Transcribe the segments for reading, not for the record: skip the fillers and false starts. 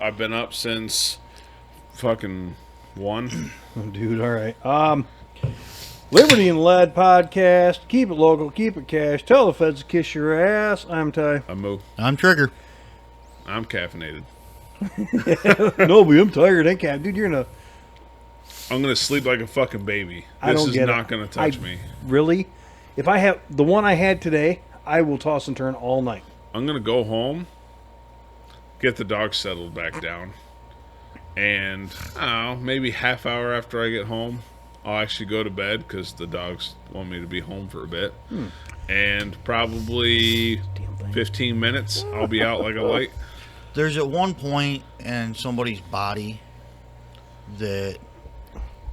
I've been up since fucking 1. Dude, all right. Liberty and Lead podcast. Keep it local, keep it cash. Tell the feds to kiss your ass. I'm Ty. I'm Moo. I'm Trigger. I'm caffeinated. No, but I'm tired. I can't. Dude, you're in a... I'm going to sleep like a fucking baby. I This don't is get not it. going to touch me. Really? If I have... The one I had today, I will toss and turn all night. I'm going to go home, get the dog settled back down, and, I don't know, maybe half hour after I get home, I'll actually go to bed because the dogs want me to be home for a bit. And probably 15 minutes, I'll be out like a light. There's at one point in somebody's body that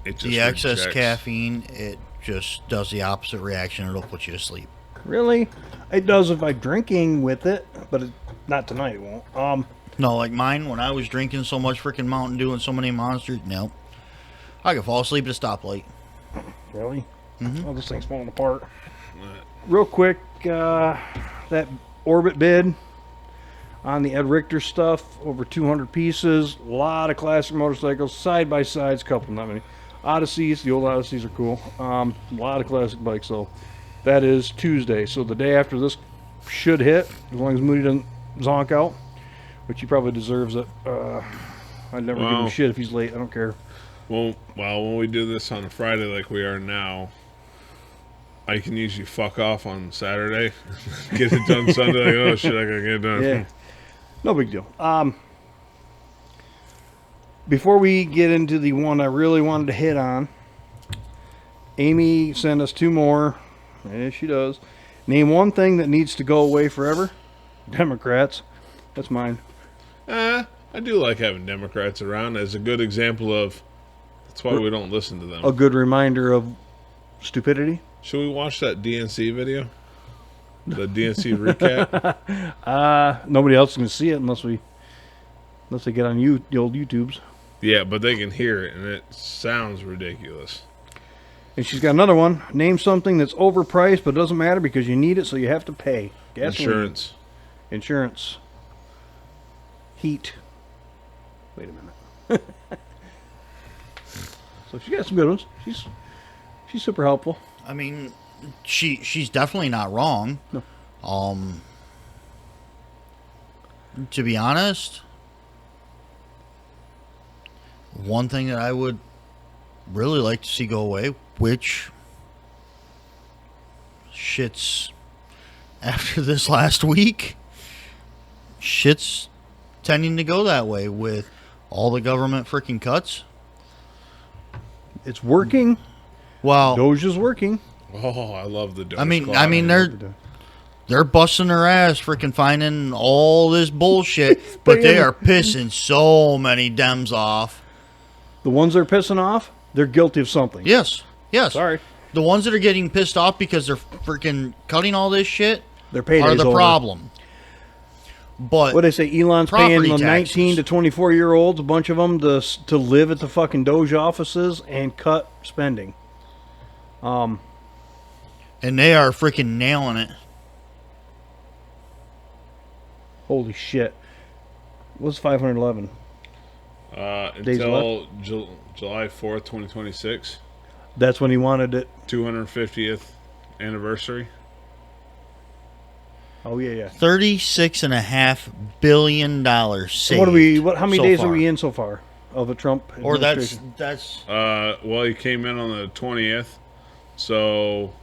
It just the excess rejects. caffeine, it just does the opposite reaction. It'll put you to sleep. Really? It does if I'm drinking with it, but not tonight. It won't. No, like mine, when I was drinking so much freaking Mountain Dew and so many Monsters, no. I could fall asleep at a stoplight. Really? Mm-hmm. Oh, this thing's falling apart. Real quick, that Orbit bid on the Ed Richter stuff, over 200 pieces, a lot of classic motorcycles, side-by-sides, couple, not many. Odysseys, the old Odysseys are cool. A lot of classic bikes, though. That is Tuesday, so the day after this should hit, as long as Moody doesn't zonk out, which he probably deserves it. I'd never give him shit if he's late, I don't care. Well, when we do this on a Friday like we are now, I can usually fuck off on Saturday, get it done Sunday. Like, oh shit, I gotta get it done. Yeah, no big deal. Before we get into the one I really wanted to hit on, Amy sent us 2 more. Yeah, she does. Name one thing that needs to go away forever. Democrats. That's mine. I do like having Democrats around as a good example of. That's why we don't listen to them. A good reminder of stupidity. Should we watch that DNC video? The DNC recap? Nobody else can see it unless they get on the old YouTubes. Yeah, but they can hear it, and it sounds ridiculous. And she's got another one. Name something that's overpriced, but it doesn't matter because you need it, so you have to pay. Gasoline. Insurance. Heat. Wait a minute. So she got some good ones. She's super helpful. I mean, she's definitely not wrong. No. To be honest, one thing that I would really like to see go away, which shit's after this last week, shit's tending to go that way with all the government freaking cuts. It's working. Well, Doja's working. Oh, I love the Doge. I mean, they're busting their ass freaking finding all this bullshit, but they are pissing so many Dems off. The ones they're pissing off, they're guilty of something. Yes. Sorry. The ones that are getting pissed off because they're freaking cutting all this shit Their payday's are the over. problem. But What they say, Elon's paying the property 19 taxes. to 24-year-olds, a bunch of them, to live at the fucking Doge offices and cut spending. and they are freaking nailing it. Holy shit. What's 511? Days Until July 4th, 2026. That's when he wanted it. 250th anniversary. Oh, yeah. $36.5 billion saved. How many so days far. are we in so far of the Trump Or administration? that's Well, he came in on the 20th. So,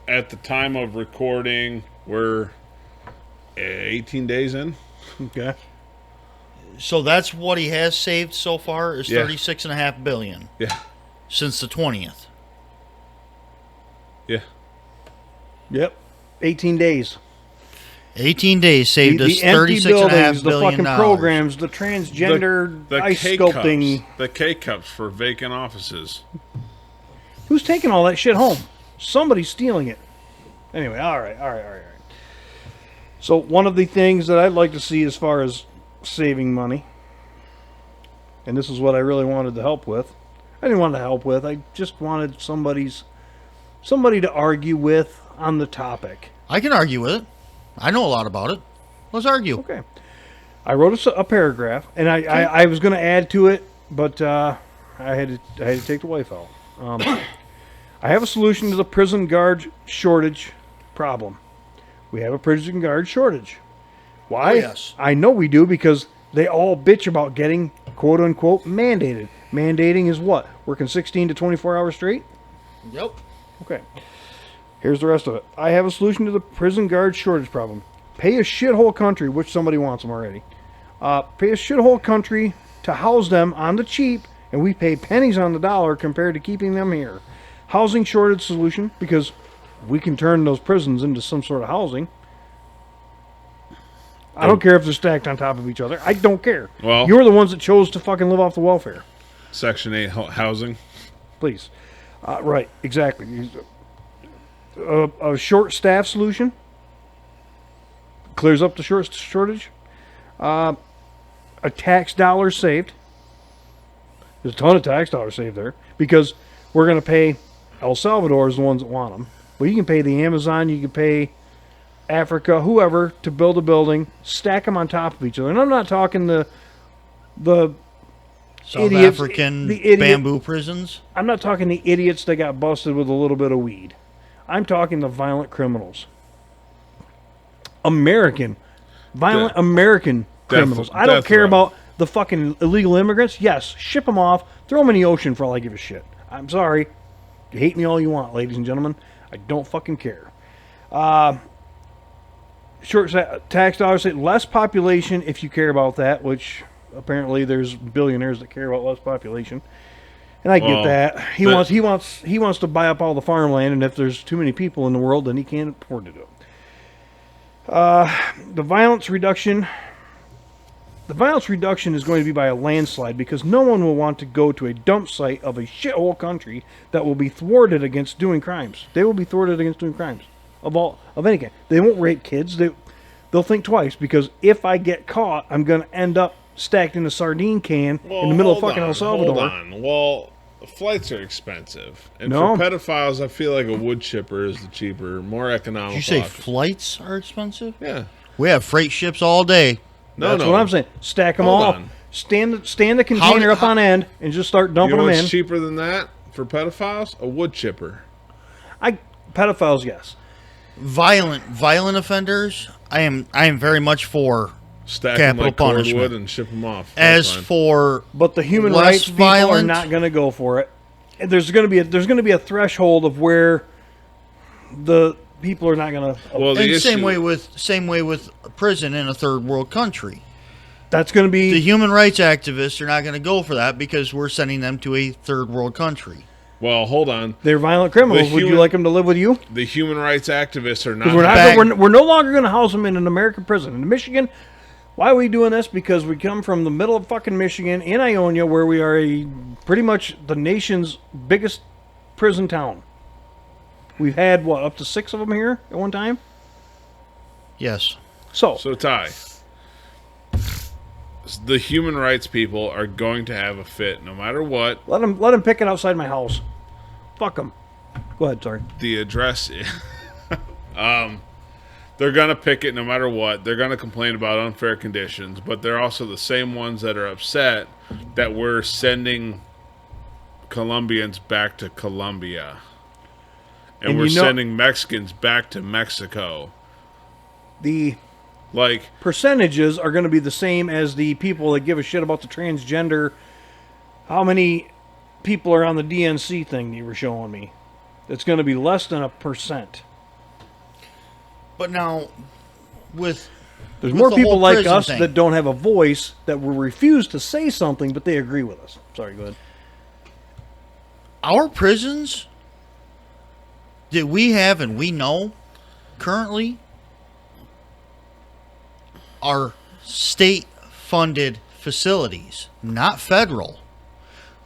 at the time of recording, we're 18 days in. Okay. so that's what he has saved so far is Yeah. $36.5 billion Yeah. since the 20th. Yeah. Yep. 18 days. 18 days saved us the empty $36.5 buildings, the billion. fucking programs, the transgender ice sculpting. Cups, the K-cups for vacant offices. Who's taking all that shit home? Somebody's stealing it. Anyway, all right. So one of the things that I'd like to see as far as saving money, and this is what I really wanted to help with. I didn't want to help with. I just wanted somebody to argue with on the topic. I can argue with it. I know a lot about it. Let's argue. Okay. I wrote a paragraph, and I was going to add to it, but I had to take the wife out. I have a solution to the prison guard shortage problem. We have a prison guard shortage. Why? Oh, yes. I know we do because they all bitch about getting quote unquote mandated. Mandating is what? Working 16 to 24 hours straight? Yep. Okay. Here's the rest of it. I have a solution to the prison guard shortage problem. Pay a shithole country, which somebody wants them already. Pay a shithole country to house them on the cheap, and we pay pennies on the dollar compared to keeping them here. Housing shortage solution, because we can turn those prisons into some sort of housing. I don't care if they're stacked on top of each other. I don't care. Well, you're the ones that chose to fucking live off the welfare. Section 8 housing. Please. Right, exactly. A short staff solution clears up the shortage. A tax dollar saved. There's a ton of tax dollars saved there because we're going to pay El Salvador is the ones that want them. Well, you can pay the Amazon, you can pay Africa, whoever, to build a building, stack them on top of each other. And I'm not talking the South idiots, African the idiot, bamboo prisons. I'm not talking the idiots that got busted with a little bit of weed. I'm talking the violent criminals. American criminals. I don't care about the fucking illegal immigrants. Yes, ship them off. Throw them in the ocean for all I give a shit. I'm sorry. Hate me all you want, ladies and gentlemen. I don't fucking care. Short tax dollars, less population if you care about that, which apparently there's billionaires that care about less population. And I get that. He wants to buy up all the farmland, and if there's too many people in the world, then he can't afford to do it. The violence reduction is going to be by a landslide because no one will want to go to a dump site of a shithole country that will be thwarted against doing crimes. They will be thwarted against doing crimes of any kind. They won't rape kids. They'll think twice because if I get caught, I'm going to end up stacked in a sardine can in the middle of fucking El Salvador. Hold on. Well, flights are expensive, and No. for pedophiles, I feel like a wood chipper is the cheaper, more economical. Did you say option. flights are expensive? Yeah. We have freight ships all day. That's what I'm saying. Stack them Hold all. on. Stand the container up on end and just start You dumping know them what's in. cheaper than that for pedophiles? A wood chipper. Pedophiles, yes. Violent offenders. I am very much for Stack capital them like punishment. cordwood and ship them off. As That's fine. for But the human less rights people violent, are not going to go for it. And there's going to be a threshold of where the people are not going to. Well, the and issue, same way with prison in a third world country. That's going to The be. human rights activists are not going to go for that because we're sending them to a third world country. well, hold on. They're violent criminals. Would you like them to live with you? The human rights activists are not. Because we're no longer going to house them in an American prison. In Michigan, why are we doing this? Because we come from the middle of fucking Michigan in Ionia, where we are pretty much the nation's biggest prison town. We've had, up to 6 of them here at one time? Yes. So, Ty, the human rights people are going to have a fit no matter what. Let them pick it outside my house. Fuck them. Go ahead, sorry. The address is. They're going to pick it no matter what. They're going to complain about unfair conditions, but they're also the same ones that are upset that we're sending Colombians back to Colombia. And we're sending Mexicans back to Mexico. The Like, percentages are going to be the same as the people that give a shit about the transgender. How many people are on the DNC thing you were showing me? It's going to be less than 1%. But now, there's There's more people like us that don't have a voice that will refuse to say something, but they agree with us. Sorry, go ahead. Our prisons that we have and we know currently are state-funded facilities, not federal.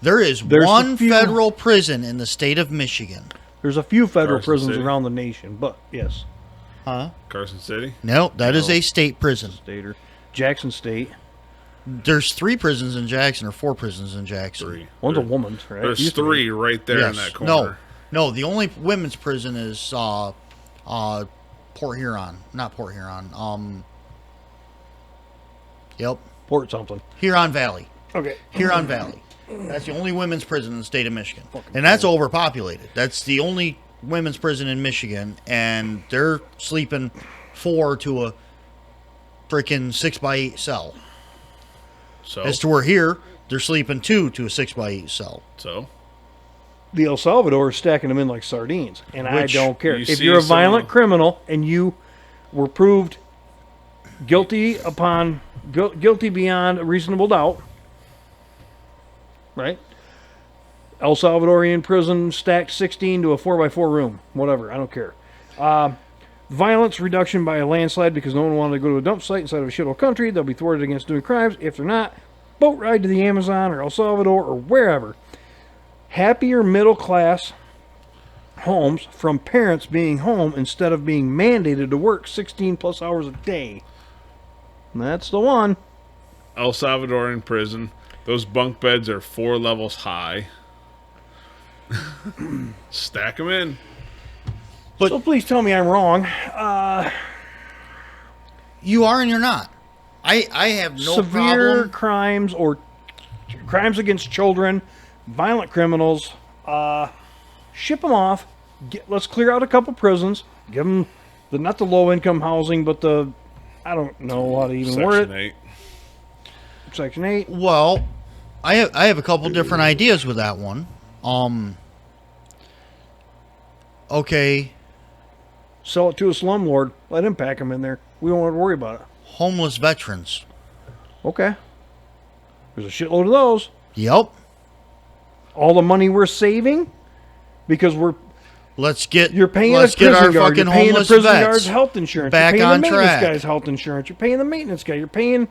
There's one federal prison in the state of Michigan. There's a few federal Carson prisons City. around the nation, but yes. Huh? Carson City? No, that is a state prison. Jackson State. There's 3 prisons in Jackson or 4 prisons in Jackson. 3. One's a woman's, right? There's 3 right there in that corner. No, the only women's prison is Port Huron. Not Port Huron. Yep. Port something. Huron Valley. Okay. Huron Valley. That's the only women's prison in the state of Michigan. And that's overpopulated. That's the only women's prison in Michigan, and they're sleeping 4 to a freaking 6x8 cell. So, As to where here, they're sleeping 2 to a 6x8 cell. so The El Salvador is stacking them in like sardines, and I Which don't care. you If see you're a some- violent criminal and you were proved guilty beyond a reasonable doubt, right? El Salvadorian prison stacked 16 to a 4x4 room, whatever. I don't care. Violence reduction by a landslide because no one wanted to go to a dump site inside of a shithole country. They'll be thwarted against doing crimes. If they're not, boat ride to the Amazon or El Salvador or wherever. Happier middle class homes from parents being home instead of being mandated to work 16 plus hours a day. And that's the one. El Salvadorian prison. Those bunk beds are 4 levels high. Stack them in. But- So please tell me I'm wrong. You are and you're not. I have no Severe problem. crimes or crimes against children, violent criminals, ship them off. Let's clear out a couple prisons. Give them not the low income housing, but I don't know how to even word Section it. 8. Section 8. Well, I have a couple different ideas with that one. Okay, Sell it to a slumlord. Let him pack them in there. We don't want to worry about it. homeless veterans. Okay. There's a shitload of those. Yep. All the money we're saving because you're paying let's a get prison our guard. You're fucking paying the homeless prison vets guard's health insurance. back You're paying on the maintenance track. guy's health insurance. You're paying the maintenance guy. You're paying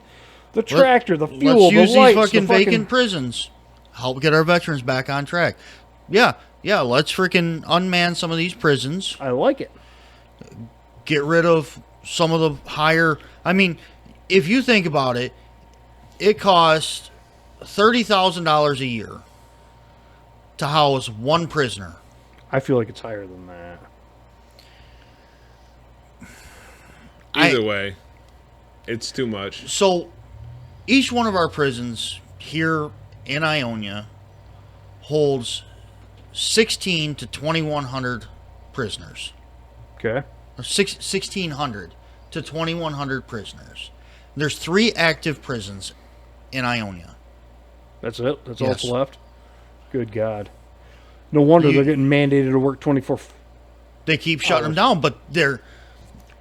the tractor, the fuel, Let's use the lights, these fucking the vacant prisons. Help get our veterans back on track. Yeah. Let's freaking unman some of these prisons. I like it. Get rid of some of the higher. I mean, if you think about it, it costs $30,000 a year to house one prisoner. I feel like it's higher than that. Either way, it's too much. So, each one of our prisons here in Ionia holds 16 to 2,100 prisoners. Okay. Or 1,600 to 2,100 prisoners. There's 3 active prisons in Ionia. That's it? That's all Yes. that's left? Good God. No wonder they're getting mandated to work 24. They keep shutting them down, but they're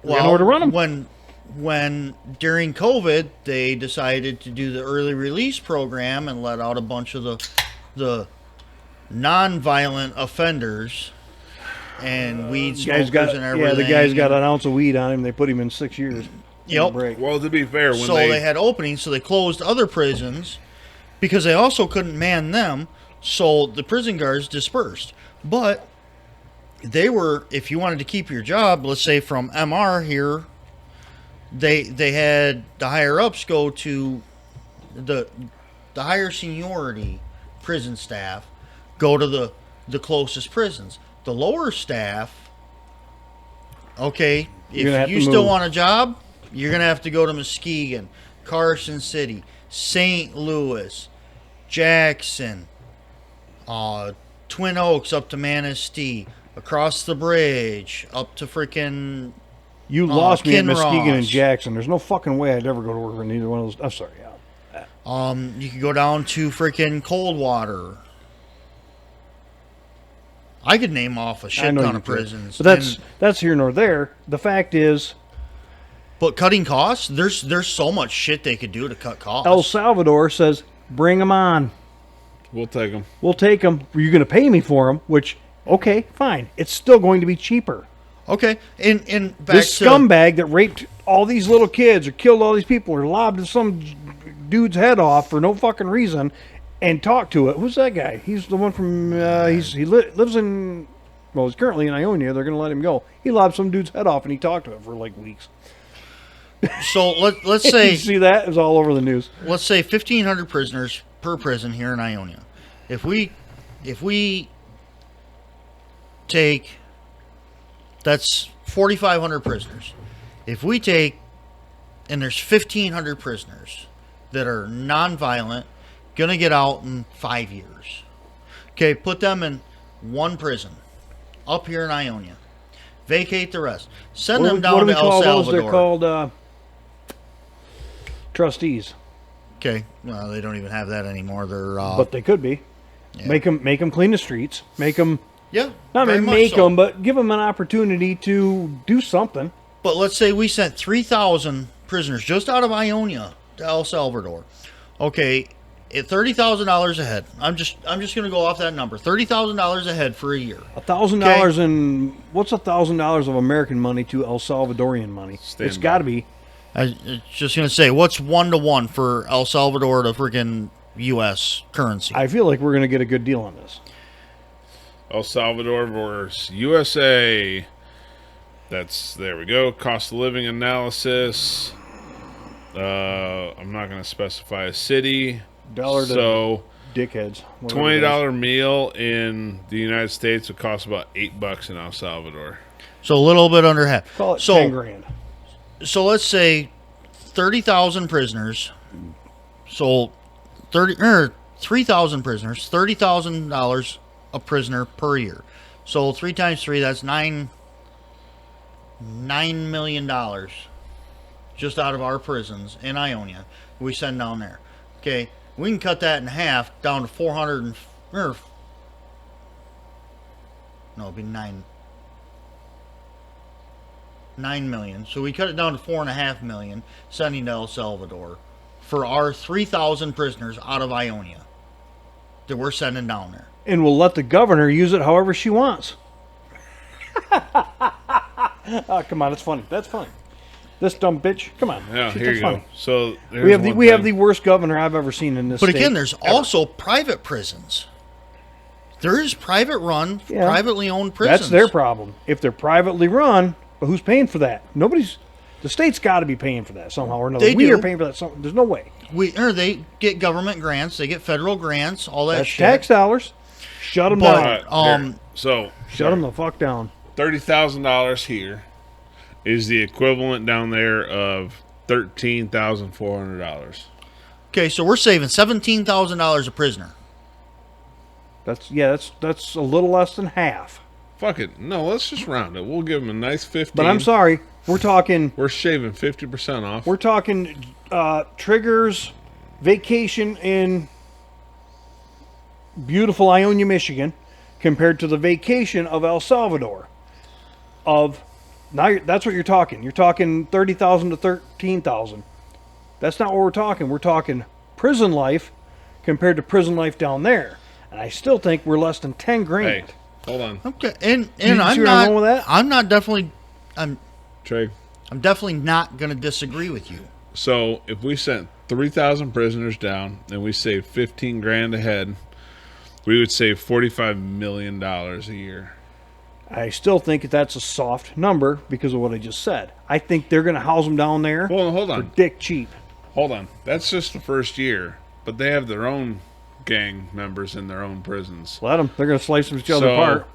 got nowhere to run 'em. When during COVID they decided to do the early release program and let out a bunch of the non-violent offenders and weed smokers and everything. Yeah, the guy's got an ounce of weed on him. They put him in 6 years. Yep. Break. Well, to be fair, when So they had openings, so they closed other prisons because they also couldn't man them. So the prison guards dispersed. But they were, if you wanted to keep your job, let's say from MR here, they had the higher ups go to the higher seniority prison staff go to the closest prisons. The lower staff, okay, You're gonna have if you to still move. want a job, you're going to have to go to Muskegon, Carson City, St. Louis, Jackson, Twin Oaks up to Manistee, across the bridge up to freaking You lost me at Muskegon and Kinross. Jackson. There's no fucking way I'd ever go to work in either one of those. I'm sorry. Yeah. You could go down to freaking Coldwater. I could name off a I shit know ton you of could. prisons. But And- that's here nor there. The fact is, but cutting costs, there's so much shit they could do to cut costs. El Salvador says, bring them on. we'll take them. We'll take them. You're going to pay me for them, which, okay, fine. It's still going to be cheaper. Okay, and back This to scumbag that raped all these little kids or killed all these people or lobbed some dude's head off for no fucking reason and talked to it. Who's that guy? He's the one from, lives in, well, he's currently in Ionia. They're going to let him go. He lobbed some dude's head off and he talked to it for like weeks. so let's You say see that? It was all over the news. 1,500 prisoners per prison here in Ionia. If we take, that's 4,500 prisoners. If we take, and there's 1,500 prisoners. that are non-violent, going to get out in 5 years. Okay, put them in one prison up here in Ionia. Vacate the rest. Send them down to El Salvador. They're called trustees. Okay, well, they don't even have that anymore. They're but they could be. Yeah. Make them clean the streets. Make them. Yeah, Not very make much so. them, but give them an opportunity to do something. But let's say we sent 3,000 prisoners just out of Ionia to El Salvador. Okay, at $30,000 a head. I'm just going to go off that number. $30,000 a head for a year. $1,000 in what's $1,000 of American money to El Salvadorian money? Stand It's by. got to be. I was just going to say, what's 1-to-1 for El Salvador to freaking U.S. currency? I feel like we're going to get a good deal on this. El Salvador versus USA. There we go. Cost of living analysis. I'm not going to specify a city. Dollar to So dickheads. $20 meal in the United States would cost about $8 in El Salvador. So a little bit under half. Call it so, 10 grand. So let's say 30,000 prisoners. So 3,000 prisoners, $30,000 a prisoner per year. So 3 times 3, that's $9 million just out of our prisons in Ionia. We send down there. Okay, we can cut that in half down to 400 no, it'd be 9 million. So we cut it down to 4.5 million, sending to El Salvador for our 3,000 prisoners out of Ionia that we're sending down there. And we'll let the governor use it however she wants. Oh, come on, it's funny. That's funny. This dumb bitch. Come on. Yeah, She here thinks you go. funny. So We have the worst governor I've ever seen in this But state. again, there's ever. also private prisons. There is private run, Yeah. privately owned prisons. That's their problem. If they're privately run, but who's paying for that? Nobody's. The state's got to be paying for that somehow or another. They We do. are paying for that. There's no way. They get government grants, they get federal grants, all that That's shit. tax dollars. Shut them But- down. So Shut them the fuck down. $30,000 here is the equivalent down there of $13,400. Okay, so we're saving $17,000 a prisoner. That's a little less than half. Fuck it. No, let's just round it. We'll give them a nice 15. But I'm sorry, we're talking Shaving 50% off. triggers vacation in beautiful Ionia, Michigan, compared to the vacation of El Salvador. That's what you're talking. You're talking 30,000 to 13,000. That's not what we're talking. We're talking prison life compared to prison life down there. And I still think we're less than 10 grand. Hey, hold on. Okay, and You see I'm where I'm going with that? I'm Trey. definitely not going to disagree with you. So if we sent 3,000 prisoners down and we saved 15 grand a head, we would save $45 million a year. I still think that's a soft number because of what I just said. I think they're going to house them down there Well, hold for on. dick cheap. Hold on. That's just the first year. But they have their own gang members in their own prisons. Let them. They're going to slice each other apart.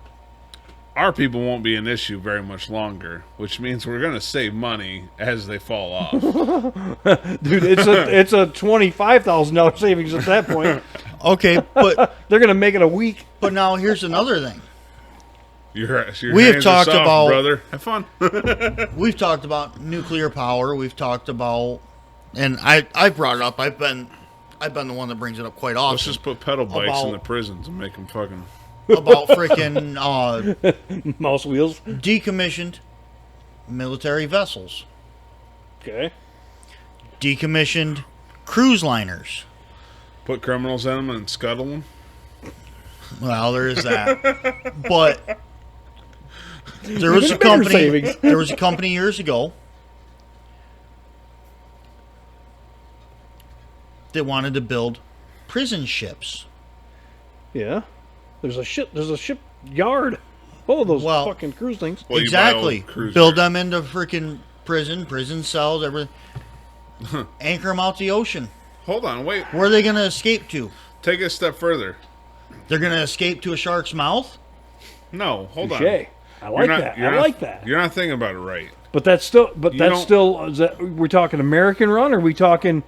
Our people won't be an issue very much longer, which means we're going to save money as they fall off. Dude, it's a $25,000 savings at that point. Okay, but They're going to make it a week. but now here's another thing. Your We have hands are talked soft, about- brother. Have fun. We've talked about nuclear power. We've talked about, and I've brought it up. I've been the one that brings it up quite often. Let's just put pedal bikes in About- the prisons and make them fucking. about freaking Mouse wheels. decommissioned military vessels, Okay. decommissioned cruise liners. Put criminals in them and scuttle them. Well, there is that. But there was Even a bigger company. savings. There was a company years ago that wanted to build prison ships. Yeah. There's a shipyard full of those Well, fucking cruise things. Well, you buy Exactly. old cruisers. Build them into freaking prison cells, everything. Anchor them out the ocean. Hold on, wait. Where are they going to escape to? Take it a step further. They're going to escape to a shark's mouth? No, hold on. Touche. I like that. I like that. You're not thinking about it right. But that's still. You don't- We're talking American run, or are we talking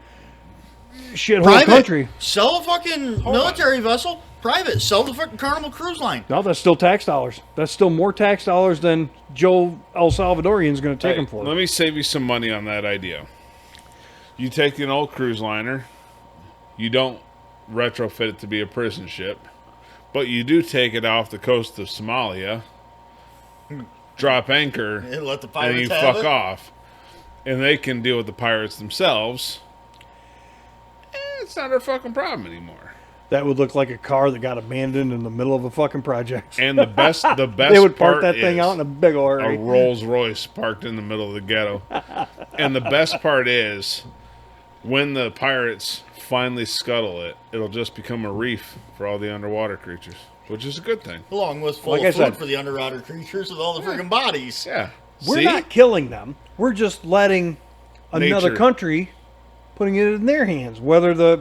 shithole Private. country. Sell a fucking military vessel. Private. Sell the fucking Carnival Cruise Line. No, that's still tax dollars. That's still more tax dollars than Joe El Salvadorian's going to take them for. Let me save you some money on that idea. You take an old cruise liner. You don't retrofit it to be a prison ship. But you do take it off the coast of Somalia, drop anchor, And let the and pirates you have fuck it. off. And they can deal with the pirates themselves. It's not our fucking problem anymore. That would look like a car that got abandoned in the middle of a fucking project. And the best They would park part that thing is out in a big old a hurry. Rolls Royce parked in the middle of the ghetto. And the best part is when the pirates finally scuttle it, it'll just become a reef for all the underwater creatures, which is a good thing. Along with full Like of I food said- for the underwater creatures with all the freaking bodies. Yeah. We're See? not killing them. We're just letting another Nature. country putting it in their hands. Whether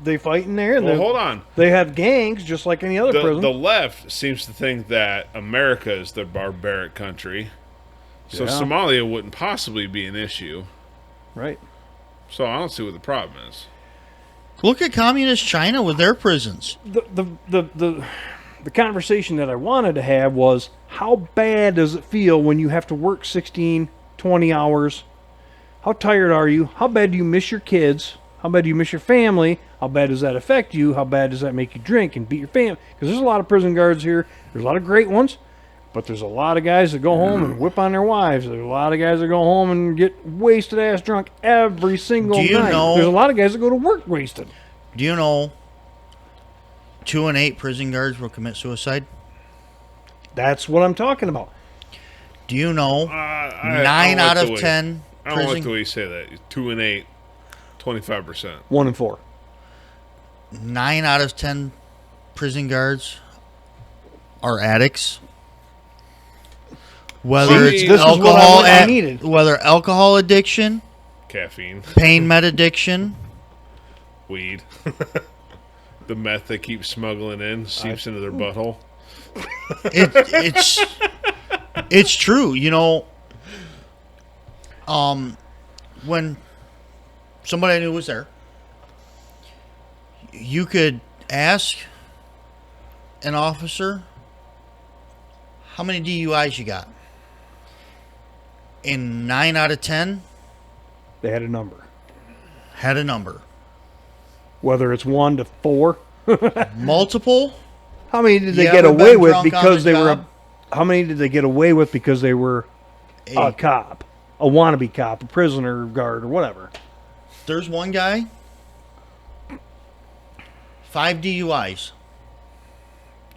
they fight in there and Well, hold on. they have gangs just like any other prison. The left seems to think that America is the barbaric country. So Yeah. Somalia wouldn't possibly be an issue. Right. So I don't see what the problem is. Look at communist China with their prisons. The conversation that I wanted to have was, how bad does it feel when you have to work 16, 20 hours? How tired are you? How bad do you miss your kids? How bad do you miss your family? How bad does that affect you? How bad does that make you drink and beat your family? Because there's a lot of prison guards here. There's a lot of great ones, but there's a lot of guys that go home and whip on their wives. There's a lot of guys that go home and get wasted ass drunk every single Do you night. know- There's a lot of guys that go to work wasted. Do you know 2 in 8 prison guards will commit suicide? That's what I'm talking about. Do you know I 9 don't out like of the way- 10 I don't like prison the way you say that. 2 and 8, 25%. 1 and 4. 9 out of 10 prison guards are addicts. Whether See, it's this is what alcohol, I needed. whether alcohol addiction, Caffeine, pain med addiction, weed, the meth they keep smuggling in seeps into their butthole. it's true. You know, when somebody I knew was there, you could ask an officer how many DUIs you got. And 9 out of 10 They had a number. had a number. Whether it's 1 to 4. Multiple. How many did they You get ever away been with drunk on because the they were job? how many did they get away with because they were a cop, a wannabe cop, a prisoner guard, or whatever? There's one guy, 5 DUIs.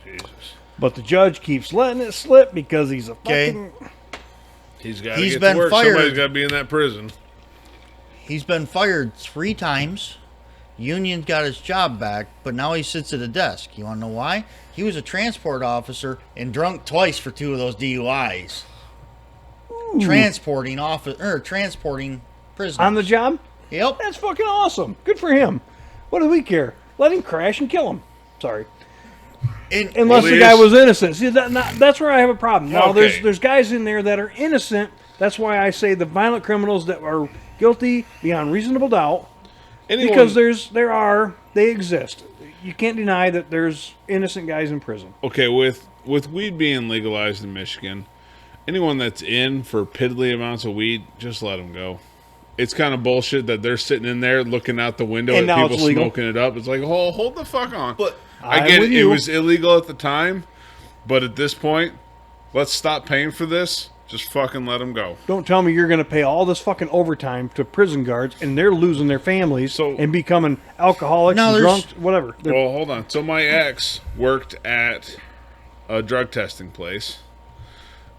Jesus. But the judge keeps letting it slip because he's a Okay. fucking. He's got to He's get been to work. fired. Somebody's got to be in that prison. He's been fired 3 times. Union got his job back, but now he sits at a desk. You want to know why? He was a transport officer and drunk twice for 2 of those DUIs. Transporting prisoners On the job? Yep. That's fucking awesome. Good for him. What do we care? Let him crash and kill him. Sorry. And Unless Well, the he guy is- was innocent. See, that's where I have a problem. Now, Okay. there's guys in there that are innocent. That's why I say the violent criminals that are guilty beyond reasonable doubt. Anyone, Because they exist. You can't deny that there's innocent guys in prison. okay, with weed being legalized in Michigan, anyone that's in for piddly amounts of weed, just let them go. It's kind of bullshit that they're sitting in there looking out the window And at now people it's legal. smoking it up. It's like, hold the fuck on. But I I'm get with it. It you. was illegal at the time, but at this point, let's stop paying for this. Just fucking let them go. Don't tell me you're going to pay all this fucking overtime to prison guards and they're losing their families and becoming alcoholics No, and there's- drunks, whatever. Well, hold on. So my ex worked at a drug testing place,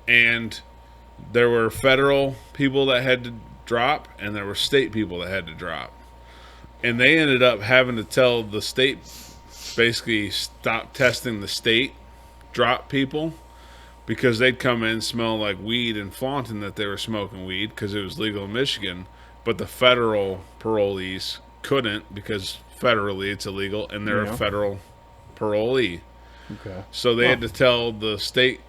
and there were federal people that had to drop, and there were state people that had to drop. And they ended up having to tell the state, basically stop testing the state drop people, because they'd come in, smell like weed, and flaunting that they were smoking weed because it was legal in Michigan. But the federal parolees couldn't, because federally it's illegal, and they're Yeah. a federal parolee. Okay. So they had to tell the state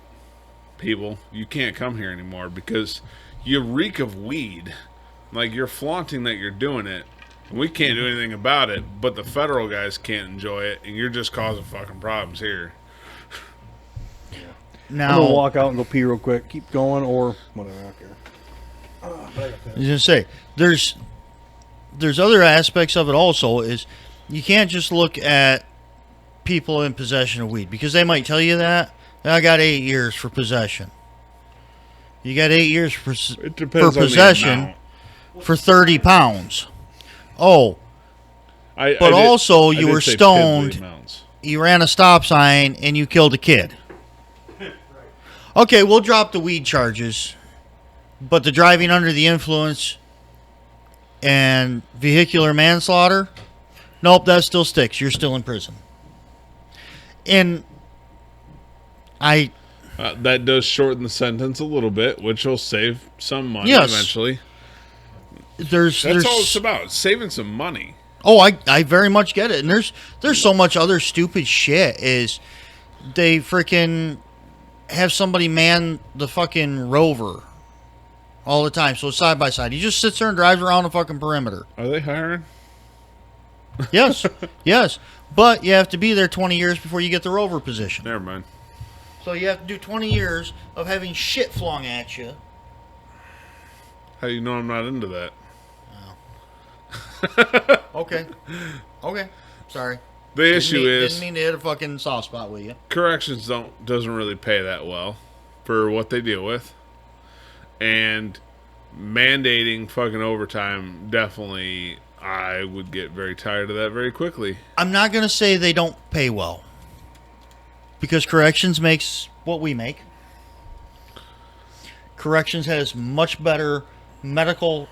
people, you can't come here anymore because you reek of weed. Like, you're flaunting that you're doing it, We can't do anything about it, but the federal guys can't enjoy it, and you're just causing fucking problems here. Now, I'm gonna walk out and go pee real quick. Keep going or whatever. I don't care. I was gonna say there's other aspects of it also. Is you can't just look at people in possession of weed because they might tell you that I got 8 years for possession. You got 8 years for It depends on possession the amount. for 30 pounds. Oh, I but did- also I you did were say stoned. piddly amounts. You ran a stop sign and you killed a kid. Okay, we'll drop the weed charges, but the driving under the influence and vehicular manslaughter, nope, that still sticks. You're still in prison. And That does shorten the sentence a little bit, which will save some money Yes. eventually. there's That's all it's about, saving some money. Oh, I very much get it. And there's so much other stupid shit is they freaking have somebody man the fucking rover all the time. So it's side by side. He just sits there and drives around the fucking perimeter. Are they hiring? Yes. Yes. But you have to be there 20 years before you get the rover position. Never mind. So you have to do 20 years of having shit flung at you. How do you know I'm not into that? Okay. Okay. Sorry. The issue is Didn't mean to hit a fucking soft spot with you. corrections doesn't really pay that well for what they deal with, and mandating fucking overtime definitely. I would get very tired of that very quickly. I'm not going to say they don't pay well. Because corrections makes what we make. Corrections has much better medical,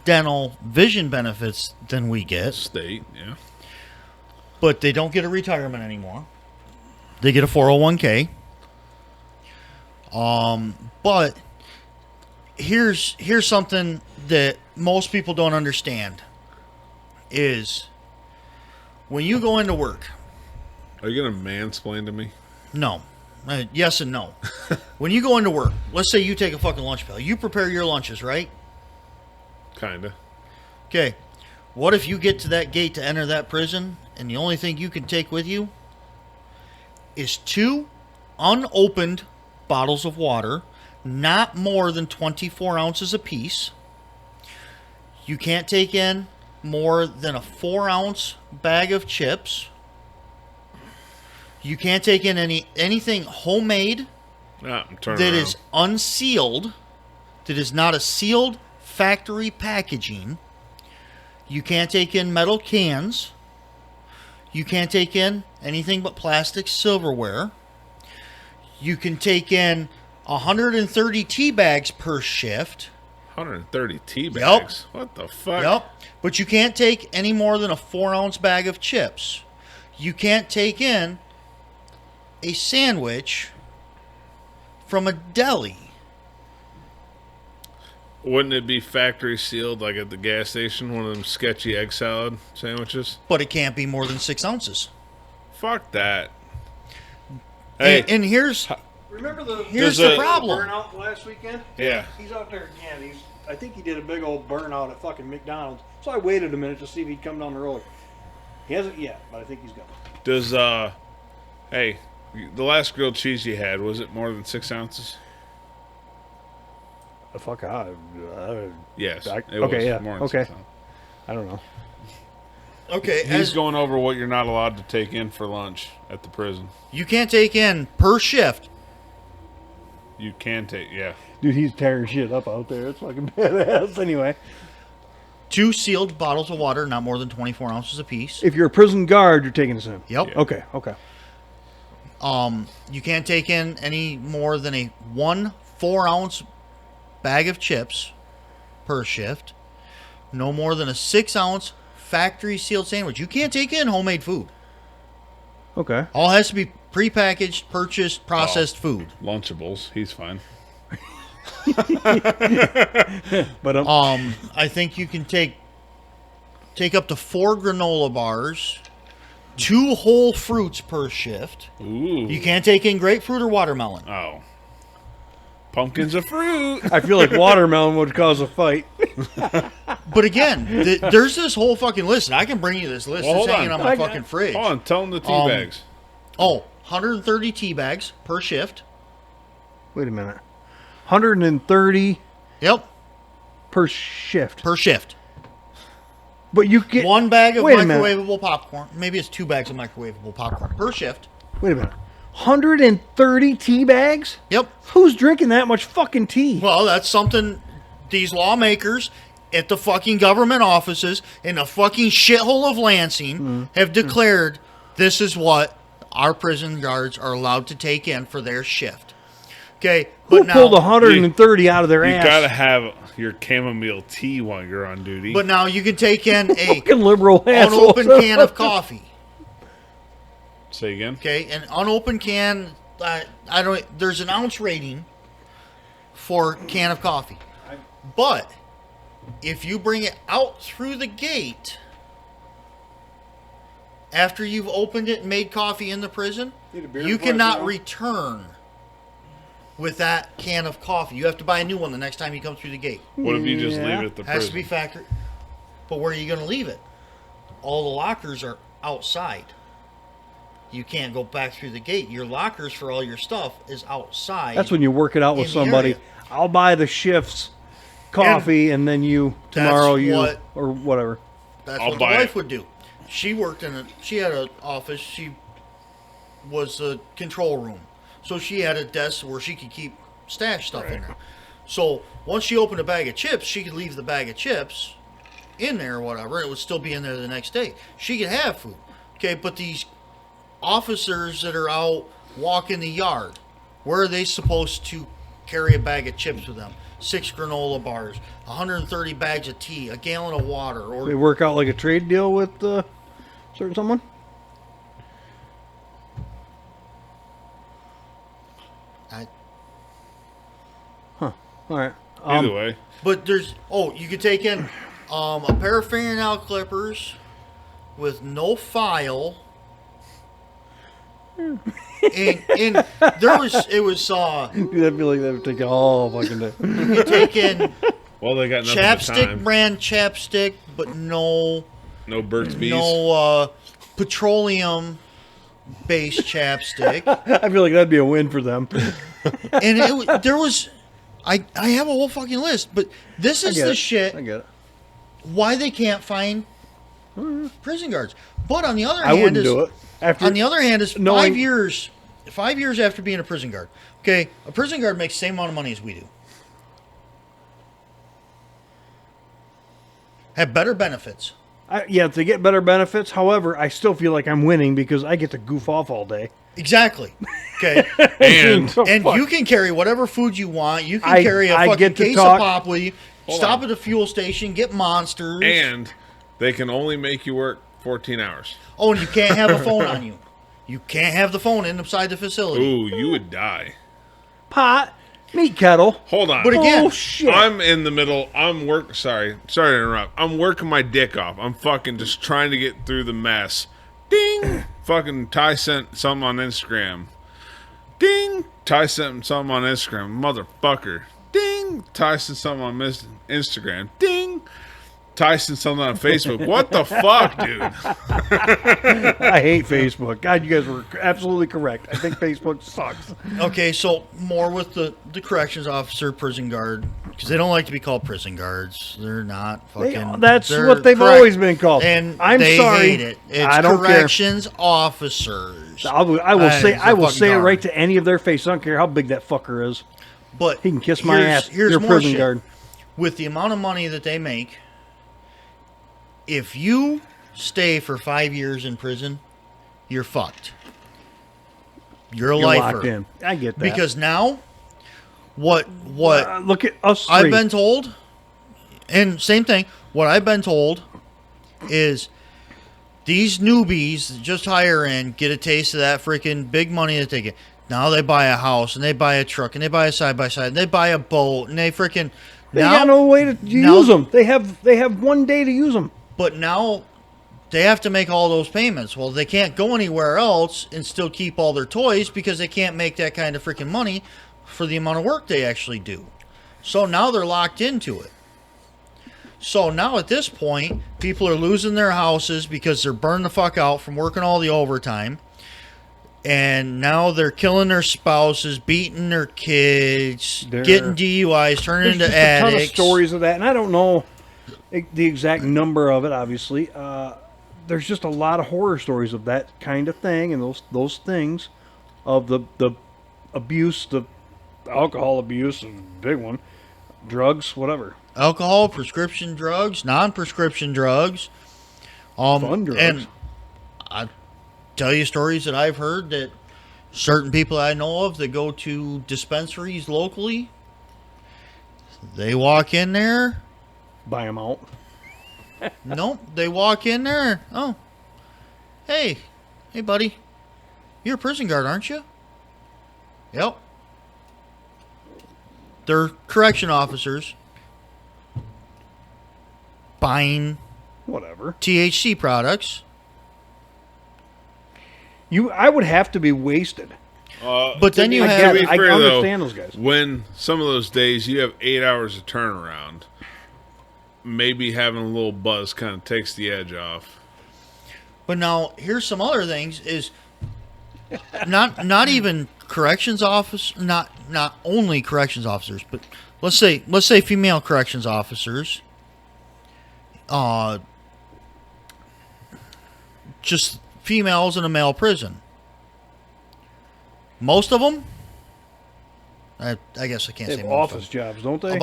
dental, vision benefits than we get. State, yeah. But they don't get a retirement anymore. They get a 401k. But here's something that most people don't understand is when you go into work. Are you gonna mansplain to me? No. Yes and no. When you go into work, let's say you take a fucking lunch pail. You prepare your lunches, right? Kinda. Okay. What if you get to that gate to enter that prison and the only thing you can take with you is 2 unopened bottles of water, not more than 24 ounces apiece. You can't take in more than a 4-ounce bag of chips. You can't take in anything homemade I'm turning that around. is unsealed, that is not a sealed factory packaging. You can't take in metal cans. You can't take in anything but plastic silverware. You can take in 130 tea bags per shift. 130 tea bags. What the fuck? Yep. But you can't take any more than a 4-ounce bag of chips. You can't take in a sandwich from a deli. Wouldn't it be factory sealed like at the gas station? One of them sketchy egg salad sandwiches? But it can't be more than 6 ounces. Fuck that. Hey, And here's Remember the Here's There's the a- problem. burnout last weekend? Yeah. He's out there again. I think he did a big old burnout at fucking McDonald's. So I waited a minute to see if he'd come down the road. He hasn't yet, but I think he's going. does, hey, the last grilled cheese you had, was it more than 6 ounces? Fuck, Yes. I- it okay, was yeah, more than okay. 6 ounces. I don't know. okay. He's going over what you're not allowed to take in for lunch at the prison. You can't take in per shift. You can take, yeah. Dude, he's tearing shit up out there. It's fucking badass. Anyway, 2 sealed bottles of water, not more than 24 ounces apiece. if you're a prison guard, you're taking this in. Yep. Yeah. Okay, okay. You can't take in any more than a 1 4-ounce bag of chips per shift. No more than a 6-ounce factory sealed sandwich. You can't take in homemade food. Okay. All has to be prepackaged, purchased, processed food. Lunchables, he's fine. But I think you can take up to 4 granola bars, 2 whole fruits per shift. Ooh. You can't take in grapefruit or watermelon. Oh. Pumpkin's a fruit. I feel like watermelon would cause a fight. But again, there's this whole fucking list. And I can bring you this list. Well, It's hold hanging on. on my fucking fridge. Hold on, tell them the tea bags. 130 tea bags per shift. Wait a minute. 130 Yep, per shift. per shift. But you get One bag of Wait a minute. microwavable popcorn. Maybe it's 2 bags of microwavable popcorn per shift. Wait a minute. 130 tea bags? Yep. Who's drinking that much fucking tea? Well, that's something these lawmakers at the fucking government offices in the fucking shithole of Lansing have declared this is what our prison guards are allowed to take in for their shift. Okay, Who but pulled now, 130 out of their You ass? gotta have your chamomile tea while you're on duty. but now you can take in a fucking liberal assholes. unopened can of coffee. Say again. Okay, an unopened can. I don't. There's an ounce rating for can of coffee, but if you bring it out through the gate after you've opened it and made coffee in the prison, you cannot return with that can of coffee. You have to buy a new one the next time you come through the gate. What if you just leave it at the Has to be prison? factory. But where are you going to leave it? All the lockers are outside. You can't go back through the gate. Your lockers for all your stuff is outside. That's when you work it out with in the somebody. area. I'll buy the shifts coffee and then you tomorrow what- or whatever. That's I'll what the buy wife it. would do. She worked in she had an office. She was a control room. So she had a desk where she could keep stash stuff in there. So once she opened a bag of chips, she could leave the bag of chips in there or whatever. It would still be in there the next day. She could have food. Okay, but these officers that are out walking the yard, where are they supposed to carry a bag of chips with them? 6 granola bars, 130 bags of tea, a gallon of water, They or work out like a trade deal with certain someone? All right. Either way. but there's you could take in a pair of fingernail clippers with no file. and there was Dude, I feel like that would take all fucking day. you could take in Well, they got nothing but chapstick time. brand chapstick, but no Burt's Bees. petroleum based chapstick. I feel like that'd be a win for them. And there was I have a whole fucking list, but this is the shit I get it. why they can't find prison guards. But on the other I hand, wouldn't do it. On the other hand, is knowing- 5 years after being a prison guard. Okay, a prison guard makes the same amount of money as we do. Have better benefits. Yeah, they get better benefits. However, I still feel like I'm winning because I get to goof off all day. Exactly. Okay. And And you can carry whatever food you want. You can I- carry a I fucking get to case talk- of pop with you. Stop at a fuel station, get monsters. and they can only make you work 14 hours. Oh, and you can't have a phone on you. You can't have the phone inside the facility. Ooh, you would die. Pot, meat kettle. Hold on. But again, Oh shit! I'm in the middle. Sorry to interrupt. I'm working my dick off. I'm fucking just trying to get through the mess. Ding! Fucking Ty sent something on Instagram. Ding! Ty sent something on Instagram. Motherfucker. Ding! Ty sent something on Instagram. Ding! Ty sent something on Facebook. What the fuck, dude? I hate Facebook. God, you guys were absolutely correct. I think Facebook sucks. Okay, so more with the corrections officer, prison guard, because they don't like to be called prison guards. They're not fucking. That's they're what they've correct- always been called. And I'm they sorry. hate it. It's I don't care. corrections officers. I will That say is I a will fucking say it garbage. right to any of their face. I don't care how big that fucker is. But He can kiss my ass. Here's You're a more prison shit. guard. With the amount of money that they make, if you stay for 5 years in prison, you're fucked. You're a You're lifer. locked in. I get that. Because now, what look at us. I've three. been told, and same thing, what I've been told is these newbies that just hire in get a taste of that freaking big money that they get. Now they buy a house and they buy a truck and they buy a side by side and they buy a boat and they freaking They got no way to use them. They have 1 day to use them. But now they have to make all those payments. Well, they can't go anywhere else and still keep all their toys because they can't make that kind of freaking money. for the amount of work they actually do. So now they're locked into it. So now at this point, people are losing their houses because they're burned the fuck out from working all the overtime. And now they're killing their spouses, beating their kids, getting DUIs, turning into addicts. A ton of stories of that, and I don't know the exact number of it, obviously. There's just a lot of horror stories of that kind of thing, and those things of the abuse, the alcohol abuse, is a big one, drugs, whatever. Alcohol, prescription drugs, non-prescription drugs. Fun drugs. And I tell you stories that I've heard that certain people I know of that go to dispensaries locally, they walk in there. Buy them out. Nope, they walk in there. Oh, hey, buddy, you're a prison guard, aren't you? Yep. They're correction officers buying Whatever. THC products. I would have to be wasted. But then you I have... get it. I fair, understand though, those guys. When some of those days you have 8 hours of turnaround, maybe having a little buzz kind of takes the edge off. But now here's some other things: is not even corrections office, not only corrections officers, but let's say female corrections officers, just females in a male prison. Most of them, I guess I can't They say have most office of them. jobs, don't they?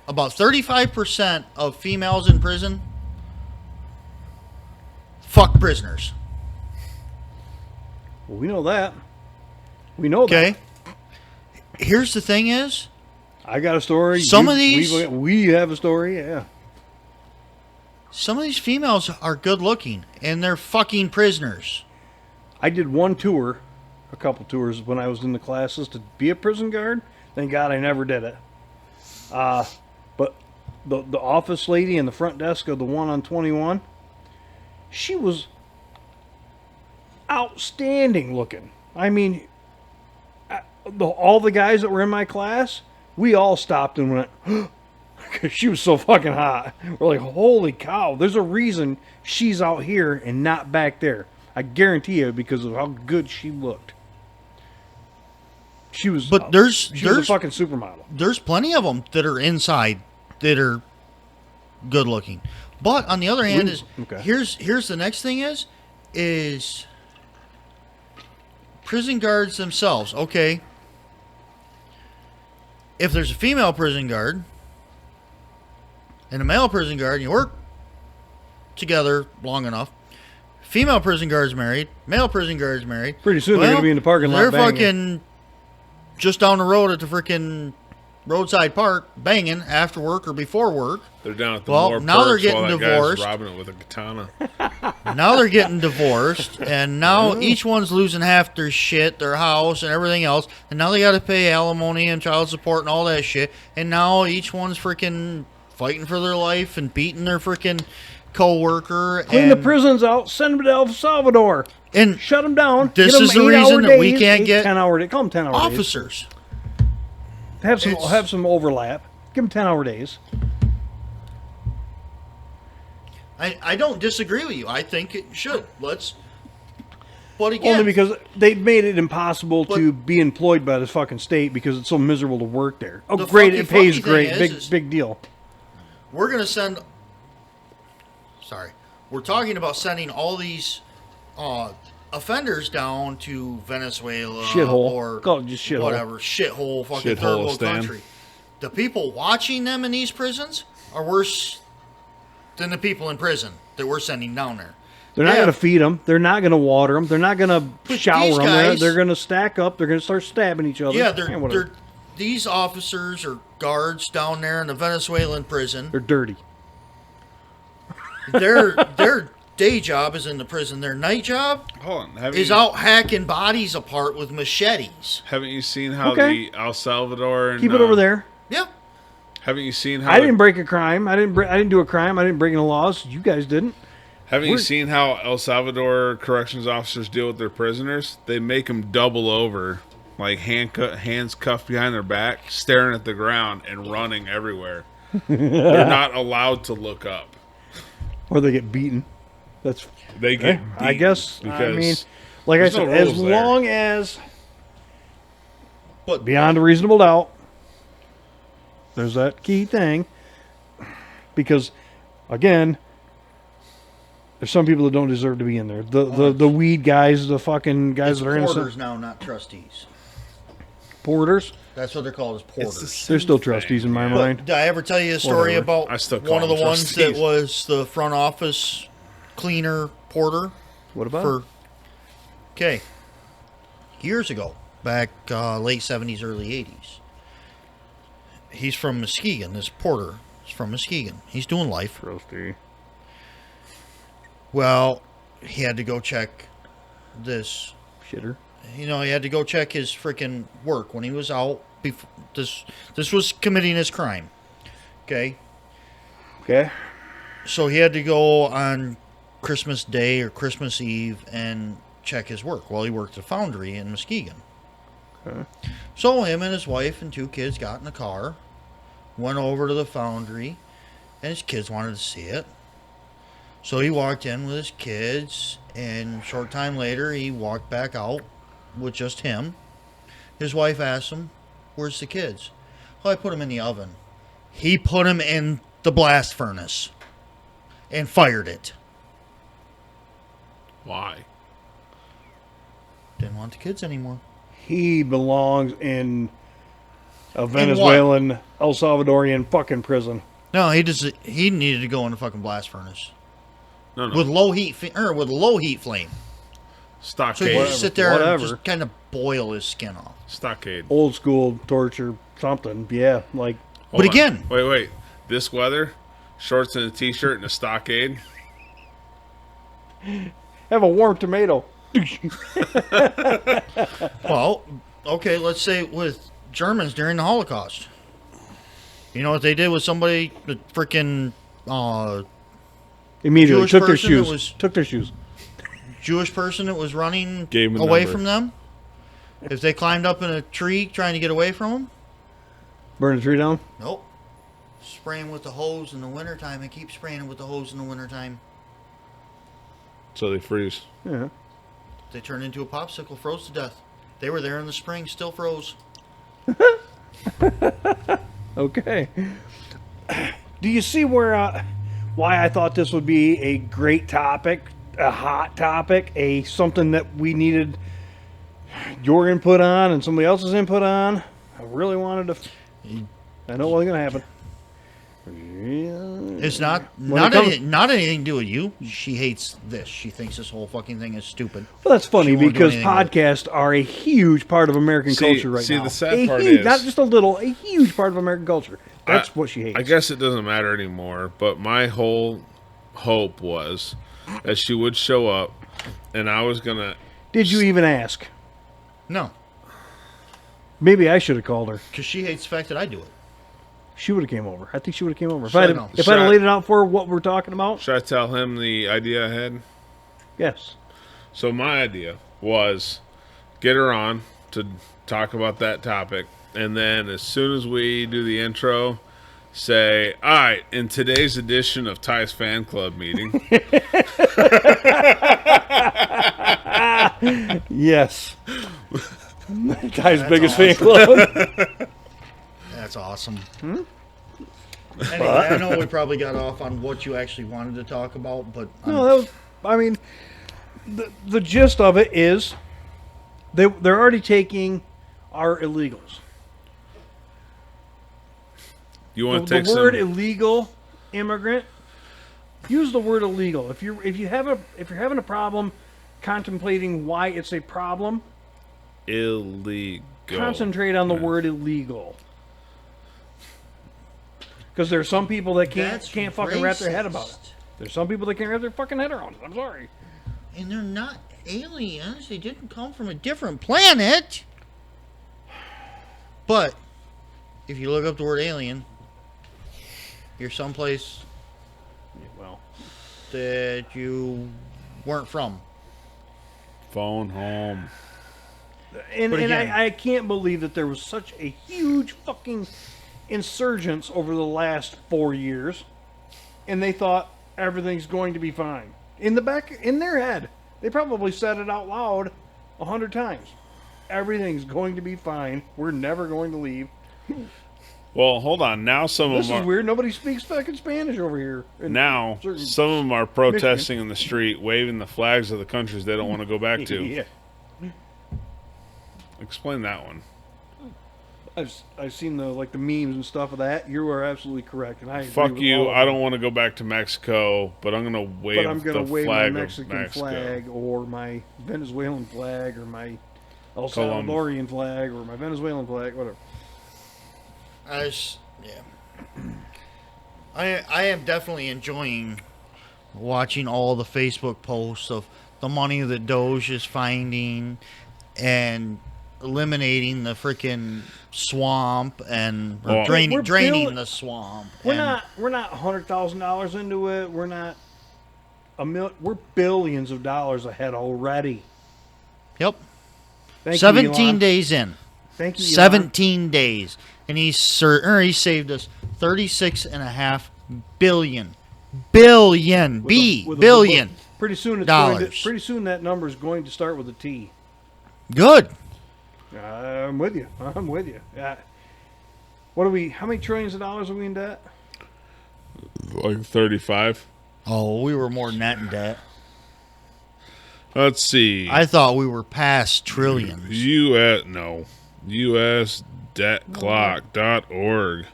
About 35% of females in prison fuck prisoners. Well, we know that. We know Okay. that. Here's the thing is, I got a story. Some of these- we have a story. Yeah. some of these females are good looking and they're fucking prisoners. I did one tour, a couple tours when I was in the classes to be a prison guard. Thank God I never did it. But the office lady in the front desk of the one on 21, she was outstanding looking. I mean, all the guys that were in my class, we all stopped and went, because she was so fucking hot. We're like, holy cow, there's a reason she's out here and not back there. I guarantee you, because of how good she looked. She was, But she was a fucking supermodel. There's plenty of them that are inside that are good looking. But on the other hand, Okay. here's the next thing is prison guards themselves. Okay, if there's a female prison guard and a male prison guard, and you work together long enough, female prison guard's married, male prison guard's married. Pretty soon they're going to be in the parking lot They're banging. fucking just down the road at the freaking roadside park banging after work or before work. They're down at the Well, more now they're perks getting while that guy's divorced. robbing it with a katana. Now they're getting divorced, and now each one's losing half their shit, their house, and everything else. And now they got to pay alimony and child support and all that shit. And now each one's freaking fighting for their life and beating their freaking co-worker. Clean the and, prisons out, send them to El Salvador. and Shut them down. This Get 'em is the 8-hour reason that we days, can't get 10-hour days. Call them 10-hour days. officers. Have some overlap. Give them 10-hour days. I don't disagree with you. I think it should. But again, Only because they made it impossible to be employed by this fucking state because it's so miserable to work there. Oh, The great! It funny pays thing great. is Big deal. we're going to send... Sorry. We're talking about sending all these offenders down to Venezuela Shithole. or Call it just shithole. whatever. Shithole, fucking Shithole third world stand. country. The people watching them in these prisons are worse than the people in prison that we're sending down there. They're not Yeah. going to feed them. They're not going to water them. They're not going to But shower these them. guys- They're going to stack up. They're going to start stabbing each other. Yeah, whatever. these officers or guards down there in the Venezuelan prison. They're dirty. Their day job is in the prison. Their night job Hold on. is out hacking bodies apart with machetes. Haven't you seen how Okay. the El Salvador and Keep it over there. Yeah. Haven't you seen how I didn't break a crime. I didn't do a crime. I didn't break any laws. You guys didn't. Haven't you seen how El Salvador corrections officers deal with their prisoners? They make them double over like hands cuffed behind their back, staring at the ground and running everywhere. They're not allowed to look up. Or they get beaten. That's They get I beaten guess. because I mean, like I there's no said, as rules there. long as But beyond a reasonable doubt, there's that key thing. Because, again, there's some people that don't deserve to be in there. The weed guys, the fucking guys it's that are porters innocent. now, not trustees. Porters. That's what they're called, is It's porters. the same They're still thing, trustees in my man. mind. But did I ever tell you a story Whatever. about I still call one of the them ones that trustees. was the front office cleaner porter? What about For okay, years ago, back late 70s, early 80s. He's from Muskegon. This porter is from Muskegon. He's doing life. trustee? Well, he had to go check this. Shitter. He had to go check his freaking work when he was out. Before this was committing his crime. Okay, Okay. so he had to go on Christmas Day or Christmas Eve and check his work. Well, he worked at a foundry in Muskegon. Okay. So him and his wife and 2 kids got in the car, went over to the foundry, and his kids wanted to see it. So he walked in with his kids, and a short time later, he walked back out with just him. His wife asked him, "Where's the kids?" "Well, I put them in the oven." He put them in the blast furnace and fired it. Why? Didn't want the kids anymore. He belongs in a what? Venezuelan, El Salvadorian fucking prison. No, he needed to go in the fucking blast furnace No, no. with low heat with a low heat flame. So he Stockade. could just sit there Whatever. and just kind of boil his skin off. Stockade. Old school torture, something. Yeah, like Hold But on. again- Wait. This weather, shorts and a t-shirt and a stockade. have a warm tomato. Well, okay, let's say with Germans during the Holocaust. You know what they did with somebody, the freaking Immediately Jewish took their person that shoes. was- Took their shoes. Jewish person that was running Gave him a away number. from them? If they climbed up in a tree trying to get away from them? Burn the tree down. Nope. Spraying with the hose in the wintertime and keep spraying with the hose in the wintertime. So they freeze. Yeah. They turned into a popsicle, froze to death. They were there in the spring, still froze. Okay. Do you see where why I thought this would be a great topic, a hot topic, a something that we needed your input on and somebody else's input on? I really wanted to. I know what's going to happen. It's not When it comes- not anything to do with you. She hates this. She thinks this whole fucking thing is stupid. Well, that's funny She won't do because anything with it. podcasts are a huge part of American culture right now. The sad a part huge, is, not just a little, a huge part of American culture. That's what she hates. I guess it doesn't matter anymore, but my whole hope was that she would show up, and I was gonna. Did you even ask? No, Maybe I should have called her. because she hates the fact that I do it. She would have came over. I think she would have came over. If Should I'd I know? have, if Should I'd have I- laid it out for her what we're talking about, Should I tell him the idea I had? yes. So my idea was get her on to talk about that topic, and then as soon as we do the intro, say, "All right, in today's edition of Ty's fan club meeting." Yes. Guy's biggest fan club. That's awesome. Anyway, I know we probably got off on what you actually wanted to talk about, but No, that was, I mean, the gist of it is they're already taking our illegals. You want The to take word some illegal immigrant. Use the word illegal. If you're having a problem contemplating why it's a problem, illegal? concentrate on the word illegal. Because there's some people that that's can't fucking wrap their head about it. racist. There's some people that can't wrap their fucking head around it. I'm sorry. And they're not aliens. They didn't come from a different planet. But if you look up the word alien, you're someplace Well, that you weren't from. Phone home. And, But and again- I can't believe that there was such a huge fucking insurgence over the last 4 years, and they thought everything's going to be fine. In their head, they probably said it out loud 100 times. Everything's going to be fine. We're never going to leave. Well, hold on. Now some This of them is are weird. Nobody speaks fucking Spanish over here. in now certain- some of them are protesting in the street, waving the flags of the countries they don't want to go back to. Yeah. Explain that one. I've seen the memes and stuff of that. You are absolutely correct, and I agree Fuck with you. all of I them. don't want to go back to Mexico, but I'm gonna wave But I'm going the to wave my flag Mexican of Mexico. flag or my Venezuelan flag or my El Salvadorian flag or my Venezuelan flag, whatever. I am definitely enjoying watching all the Facebook posts of the money that Doge is finding and eliminating the freaking swamp and Well, draining build- the swamp. We're and- not $100,000 into it. We're not we're billions of dollars ahead already. Yep. Thank you, 17 Elon. days in. Thank you, Elon. 17 days. And he saved us $36.5 billion. Billion. With a Billion. Pretty soon dollars. pretty soon that number is going to start with a T. Good. I'm with you. I'm with you. What are we? How many trillions of dollars are we in debt? Like 35. Oh, we were more than that in debt. Let's see. I thought we were past trillions. USdebtclock.org.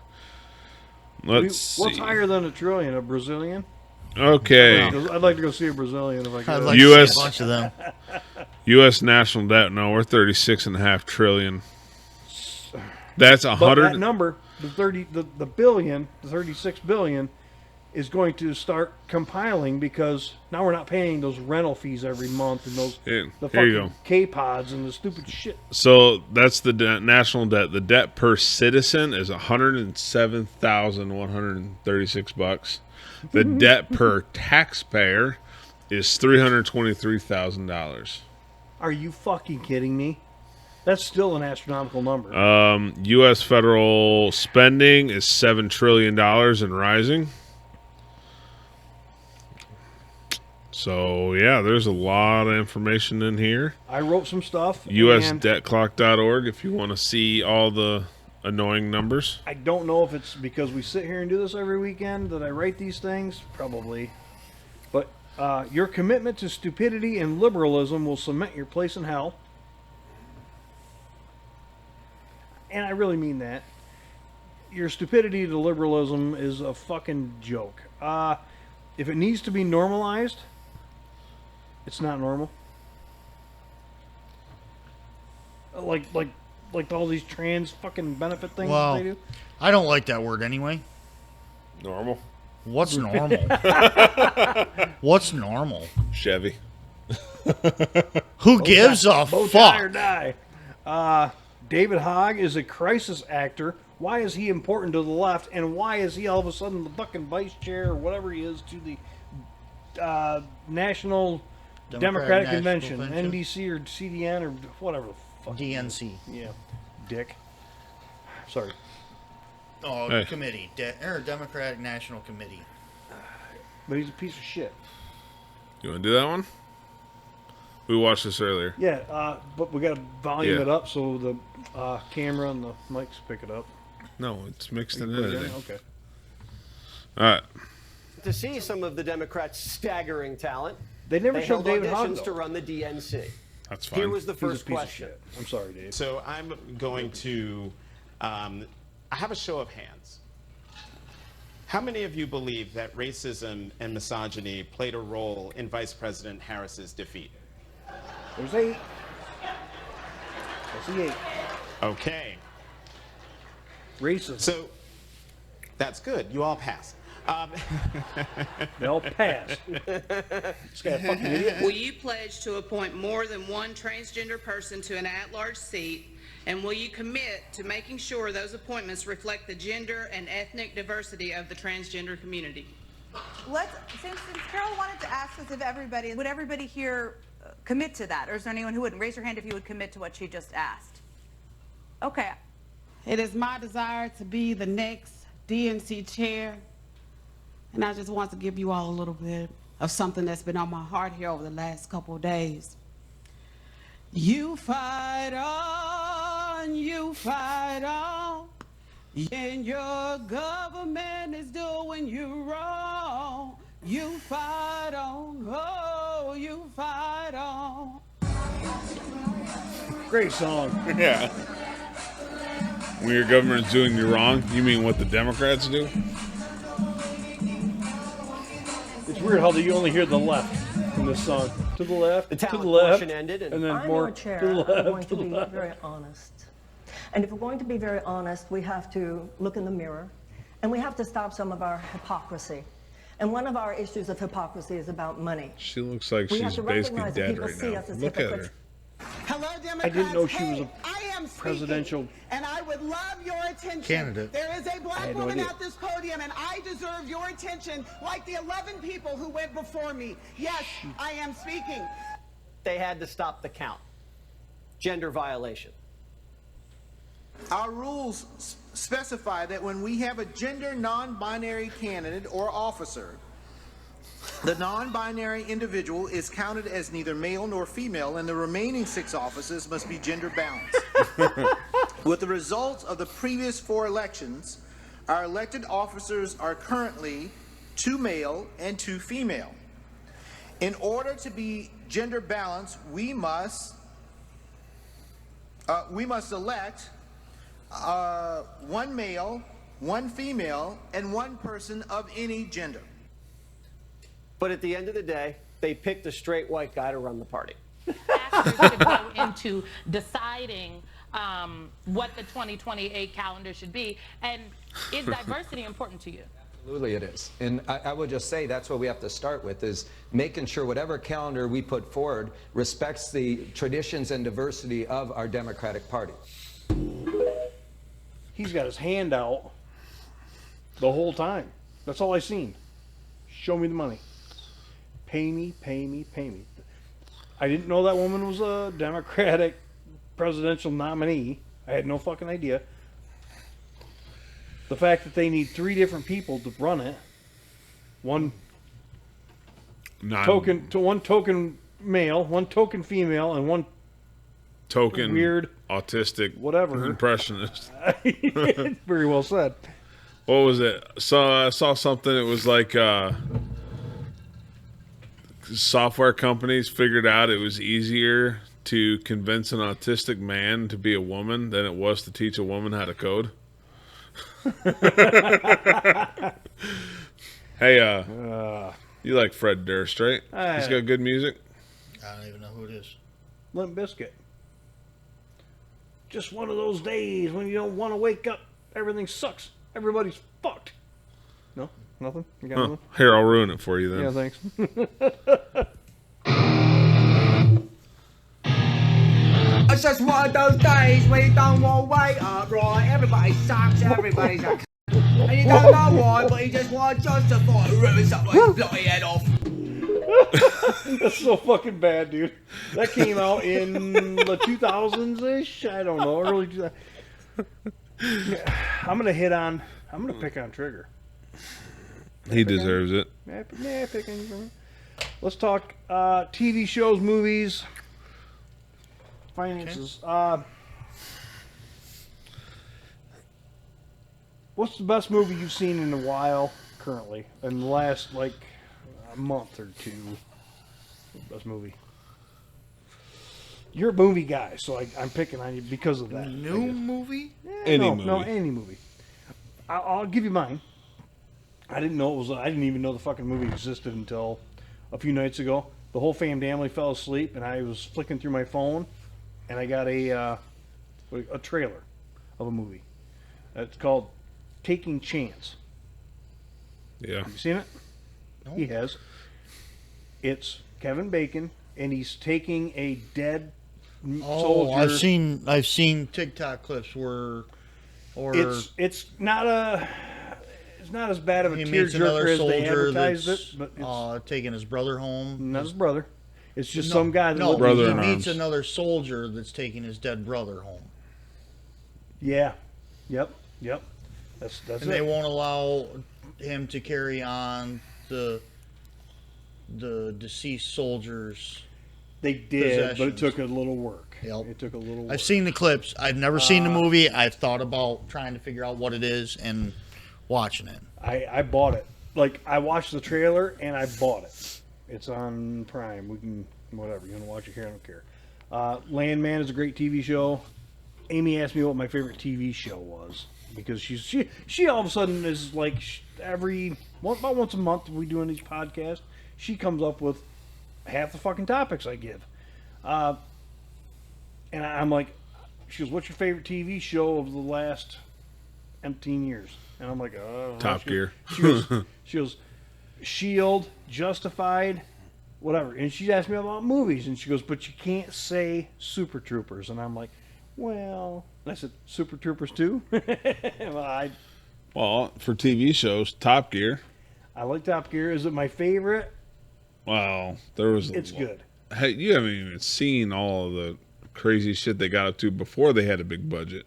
Let's see. What's higher than a trillion? A Brazilian? Okay. I'd like to go see a Brazilian if I could. I'd like US to see a bunch of them. U.S. national debt. No, we're 36.5 trillion. That's But 100. that number, the billion, the 36 billion, is going to start compiling because now we're not paying those rental fees every month and those Here the you go. fucking K-pods and the stupid shit. So that's the national debt. The debt per citizen is $107,136. The debt per taxpayer is $323,000. Are you fucking kidding me? That's still an astronomical number. U.S. federal spending is $7 trillion and rising. So, yeah, there's a lot of information in here. I wrote some stuff. and USdebtclock.org if you want to see all the annoying numbers. I don't know if it's because we sit here and do this every weekend that I write these things. Probably. But your commitment to stupidity and liberalism will cement your place in hell. And I really mean that. Your stupidity to liberalism is a fucking joke. If it needs to be normalized, it's not normal. Like all these trans fucking benefit things that they do. I don't like that word anyway. Normal. What's normal? What's normal? Chevy. Who gives a Bow tie or fuck? die. David Hogg is a crisis actor. Why is he important to the left, and why is he all of a sudden the fucking vice chair or whatever he is to the National Democratic National Convention, Convention? NDC or CDN or whatever the fuck. DNC. Yeah, dick. Sorry. Oh, Hey. committee. Democratic National Committee. But he's a piece of shit. You want to do that one? We watched this earlier. Yeah, but we got to volume Yeah. it up so the camera and the mics pick it up. No, it's mixed in Put it in? editing. Okay. All right. To see some of the Democrats' staggering talent, They never they showed held David Hogg, auditions to though. run the DNC. That's fine. Here was the He's a first piece of question. shit. I'm sorry, Dave. So I'm going to, I have a show of hands. How many of you believe that racism and misogyny played a role in Vice President Harris's defeat? There's 8. I see 8. Okay, Racism. so that's good. You all passed. They'll pass. This guy a fucking idiot. Will you pledge to appoint more than one transgender person to an at-large seat? And will you commit to making sure those appointments reflect the gender and ethnic diversity of the transgender community? Since Carol wanted to ask us if would everybody here commit to that? Or is there anyone who wouldn't? Raise your hand if you would commit to what she just asked. Okay. It is my desire to be the next DNC chair, and I just want to give you all a little bit of something that's been on my heart here over the last couple of days. You fight on, and your government is doing you wrong. You fight on, oh, you fight on. Great song. Yeah. When your government's doing you wrong, you mean what the Democrats do? It's weird how you only hear the left in this song. To the left, The to talent the left, portion ended, and then I'm more your chair. to the left. I'm going to to the be left. very honest. And if we're going to be very honest, we have to look in the mirror, and we have to stop some of our hypocrisy. And one of our issues of hypocrisy is about money. She looks like We have she's to basically recognize that dead people right see now. us as Look at hypocrites. her. Hello, Democrats. I didn't know she was a I am speaking, presidential and I would love your attention. Candidate. There is a black had no woman idea. at this podium, and I deserve your attention like the 11 people who went before me. Yes, I am speaking. they had to stop the count. Gender violation. Our rules specify that when we have a gender non-binary candidate or officer, the non-binary individual is counted as neither male nor female, and the remaining 6 offices must be gender balanced. With the results of the previous 4 elections, our elected officers are currently 2 male and 2 female. In order to be gender balanced, we must elect 1 male, 1 female, and 1 person of any gender. But at the end of the day, they picked a straight white guy to run the party. Factors to go into deciding what the 2028 calendar should be. And is diversity important to you? Absolutely it is. And I would just say that's what we have to start with, is making sure whatever calendar we put forward respects the traditions and diversity of our Democratic Party. He's got his hand out the whole time. That's all I seen. Show me the money. Pay me, pay me, pay me. I didn't know that woman was a Democratic presidential nominee. I had no fucking idea. The fact that they need 3 different people to run it. One token male, 1 token female, and 1 Token weird autistic whatever impressionist. Very well said. What was it? So I saw something. It was like software companies figured out it was easier to convince an autistic man to be a woman than it was to teach a woman how to code. Hey, you like Fred Durst, right? He's got good music. I don't even know who it is. Limp Bizkit. Just one of those days when you don't want to wake up. Everything sucks. Everybody's fucked. No? Nothing? You got Huh. nothing? Here, I'll ruin it for you then. Yeah, thanks. It's just one of those days where you don't want to wake up, right? Everybody sucks, everybody's a and you don't know why, but you just want to justify ripping someone's bloody head off. That's so fucking bad, dude. That came out in the 2000s-ish? I don't know. Early 2000s. I'm going to pick on Trigger. He deserves it. Yeah, pick on you. Let's talk TV shows, movies, finances. What's the best movie you've seen in a while currently? In the last, like, a month or two? Best movie. You're a movie guy, so I'm picking on you because of that. New movie? Any movie. No, any movie. I'll give you mine. I didn't even know the fucking movie existed until a few nights ago. The whole family fell asleep, and I was flicking through my phone, and I got a trailer of a movie. It's called Taking Chance. Yeah. Have you seen it? No. He has. It's Kevin Bacon, and he's taking a dead soldier. I've seen TikTok clips where, it's not as bad of a he meets tearjerker another as they soldier advertised that's it, but it's taking his brother home. not his brother. It's just some guy that no, Brother he in meets arms. another soldier that's taking his dead brother home. Yeah. Yep. That's And it. they won't allow him to carry on the deceased soldier's They did, but it possessions. took a little work. Yep. It took a little work. I've seen the clips. I've never seen the movie. I've thought about trying to figure out what it is and watching it. I bought it. Like, I watched the trailer and I bought it. It's on Prime. We can, whatever. You want to watch it here? I don't care. Landman is a great TV show. Amy asked me what my favorite TV show was because she all of a sudden is like about once a month we doing these podcasts. She comes up with half the fucking topics I give, and I'm like, she goes, "What's your favorite TV show of the last 18 years?" And I'm like, "Oh, Top Gear." She goes, Shield, Justified, whatever. And she asked me about movies, and she goes, "But you can't say Super Troopers." And I'm like, "Well," and I said, "Super Troopers 2?" Well, for TV shows, Top Gear. I like Top Gear. Is it my favorite? Wow, there was. It's good. Hey, you haven't even seen all of the crazy shit they got up to before they had a big budget.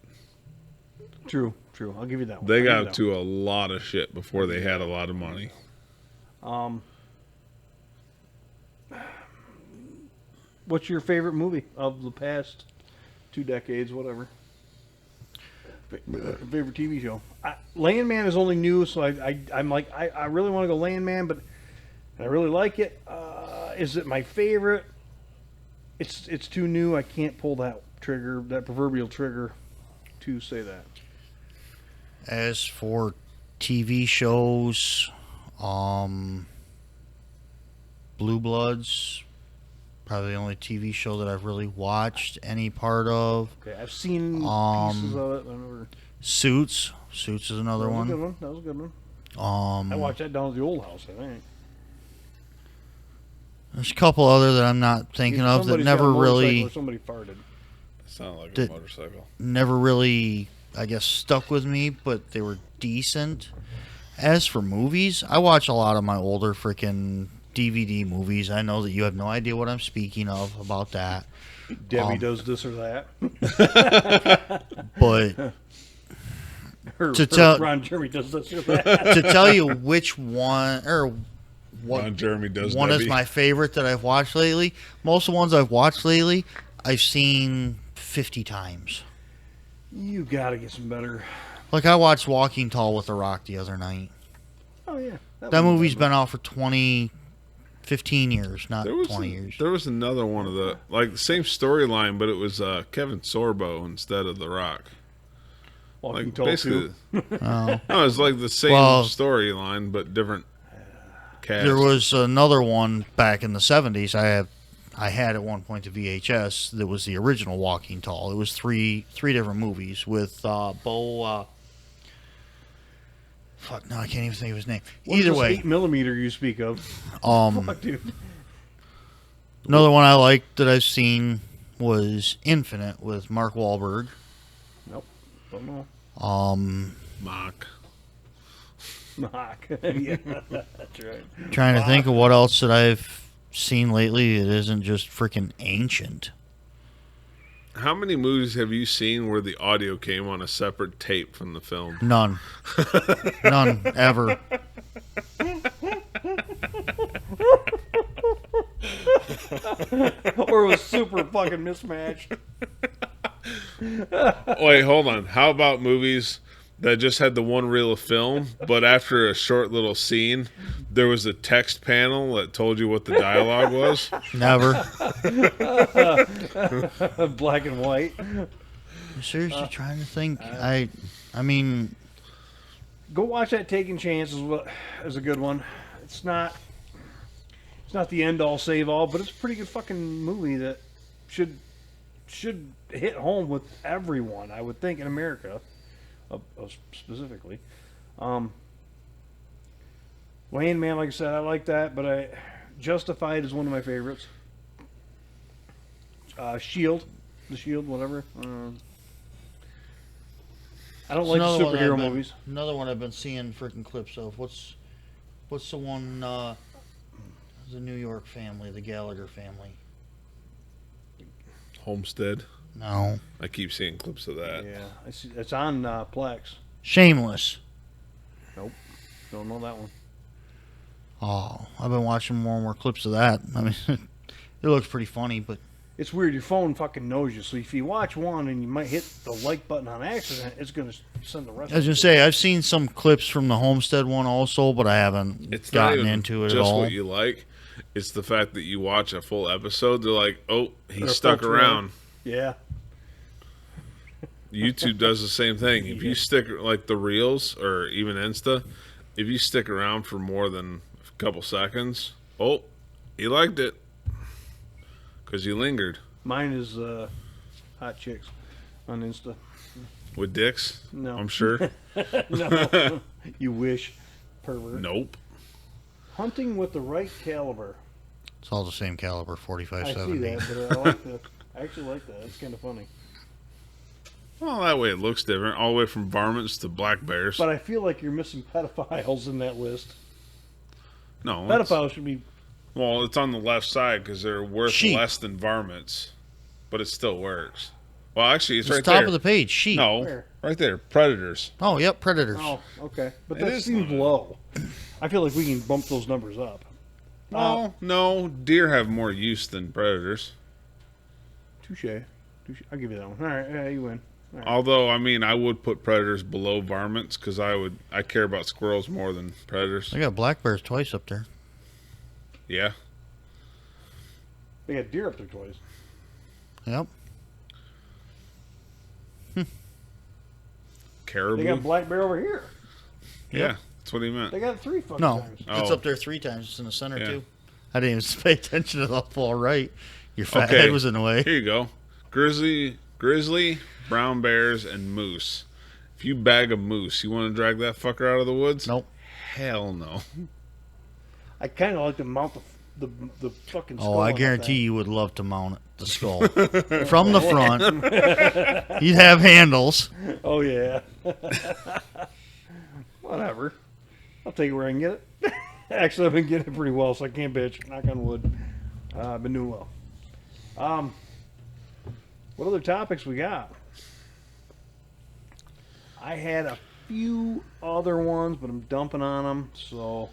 True. I'll give you that one. They got up to a lot of shit before they had a lot of money. What's your favorite movie of the past 2 decades, whatever? Favorite TV show? Landman is only new, so I'm like, I really want to go Landman, but I really like it. Is it my favorite? It's too new. I can't pull that proverbial trigger to say that. As for TV shows, Blue Bloods, probably the only TV show that I've really watched any part of. Okay, I've seen pieces of it. Suits is another one. That was a good one. I watched that down at the old house, I think. There's a couple other that I'm not thinking of that never really. Somebody farted. Sounded like a motorcycle. Never really, I guess, stuck with me, but they were decent. As for movies, I watch a lot of my older freaking DVD movies. I know that you have no idea what I'm speaking of about that. Debbie does this or that. But Ron Jeremy does this or that. To tell you which one or what Ron Jeremy does one Debbie. is my favorite that I've watched lately. Most of the ones I've watched lately, I've seen 50 times. You gotta get some better. Like I watched Walking Tall with The Rock the other night. Oh yeah, that movie's been out for 15 years, not 20 years. There was another one of the the same storyline, but it was Kevin Sorbo instead of The Rock. Walking Like Tall basically, Oh. no, it's like the same storyline but different cast. There was another one back in the 70s. I had at one point the VHS that was the original Walking Tall. It was three different movies with Bo. Fuck, no, I can't even think of his name. Either way, 8mm you speak of. Fuck, dude. Another one I liked that I've seen was Infinite with Mark Wahlberg. Nope, don't know. Mock. Yeah, that's right. Trying to think of what else that I've seen lately that isn't just freaking ancient. How many movies have you seen where the audio came on a separate tape from the film? None. None, ever. Or it was super fucking mismatched. Wait, hold on. How about movies that just had the one reel of film, but after a short little scene, there was a text panel that told you what the dialogue was? Never. Black and white. I'm seriously trying to think. I mean, go watch that. Taking Chances is a good one. It's not the end all save all, but it's a pretty good fucking movie that should hit home with everyone, I would think, in America, specifically. Landman, like I said, I like that, but Justified is one of my favorites. Shield, whatever. I don't like the superhero movies. Another one I've been seeing freaking clips of. What's the one? The New York family, the Gallagher family. Homestead. No. I keep seeing clips of that. Yeah, I see. It's on Plex. Shameless. Nope, don't know that one. Oh, I've been watching more and more clips of that. I mean, it looks pretty funny, but It's weird. Your phone fucking knows you. So if you watch one and you might hit the like button on accident, it's going to send the rest. I was gonna say I've seen some clips from the Homestead one also, but I haven't It's not gotten even into it just at all. what you like. It's the fact that you watch a full episode. They're like, oh, he They're stuck full around. Yeah. YouTube does the same thing. If you stick, like the Reels or even Insta, if you stick around for more than a couple seconds, oh, you liked it because you lingered. Mine is hot chicks on Insta. With dicks? No. I'm sure. No. You wish, pervert. Nope. Hunting with the right caliber. It's all the same caliber, 45, I 70. see that, but I like that. I actually like that. It's kind of funny. Well, that way it looks different. All the way from varmints to black bears. But I feel like you're missing pedophiles in that list. No. Pedophiles should be... Well, it's on the left side because they're worth Sheep. less than varmints. But it still works. Well, actually, it's It's right top there. of the page, sheep. No, Where? right there. Predators. Oh, yep, predators. Oh, okay. But It that is seems not. low. I feel like we can bump those numbers up. No, deer have more use than predators. Touche. I'll give you that one. All right, yeah, you win. All right. Although, I mean, I would put predators below varmints because I care about squirrels more than predators. I got black bears twice up there. Yeah. They got deer up there twice. Yep. Caribou. They got black bear over here. Yeah, that's what he meant. They got 3 fucking No, times. it's Oh. up there 3 times. It's in the center, Yeah. too. I didn't even pay attention to the fall right. Your fat Okay, head was in the way. Here you go. Grizzly, brown bears, and moose. If you bag a moose, you want to drag that fucker out of the woods? Nope. Hell no. I kind of like to mount the fucking skull. Oh, I on that guarantee thing. you would love to mount the skull. From the front. You'd have handles. Oh, yeah. Whatever. I'll take it where I can get it. Actually, I've been getting it pretty well, so I can't bitch. Knock on wood. I've been doing well. What other topics we got? I had a few other ones, but I'm dumping on them, so...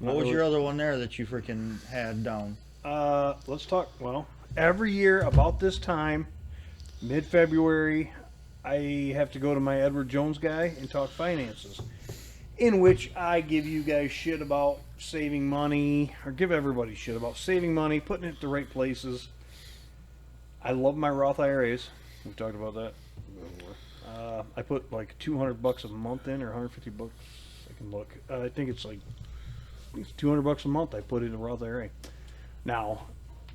What was your other one there that you freaking had down? Let's talk. Well, every year about this time, mid-February, I have to go to my Edward Jones guy and talk finances, in which I give you guys shit about saving money, or give everybody shit about saving money, putting it at the right places. I love my Roth IRAs. We've talked about that before. I put like $200 a month in, or $150. I can look. I think it's like $200 a month I put in a Roth IRA. Now,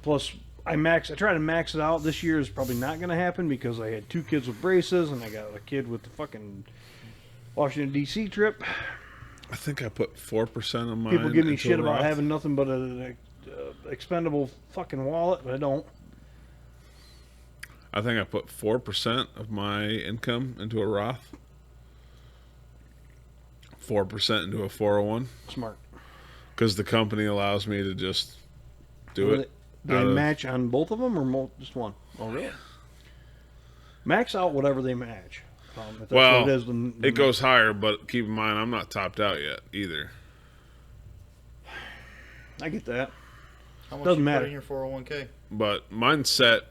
plus I try to max it out. This year is probably not going to happen because I had 2 kids with braces and I got a kid with the fucking Washington D.C. trip. I think I put 4% of mine. People give me into shit a about Roth. having nothing but an expendable fucking wallet, but I don't. I think I put 4% of my income into a Roth. 4% into a 401. Smart. Because the company allows me to just do it. Do they out of- match on both of them or just one? Oh, really? Max out whatever they match. If that's Well, what it is, then it goes higher, but keep in mind, I'm not topped out yet either. I get that. How much Doesn't you matter. put in your 401k? But mine's set.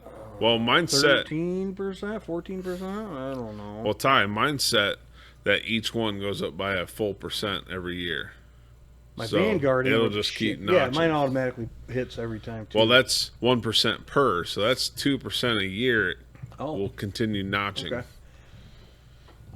Well, mine's set. 13%, 14%? I don't know. Well, Ty, mine's set that each one goes up by a full percent every year. My So Vanguard, it'll ain't just shit. keep Yeah, notching. mine automatically hits every time too. Well, that's 1% per, so that's 2% a year. It Oh. will continue notching. Okay.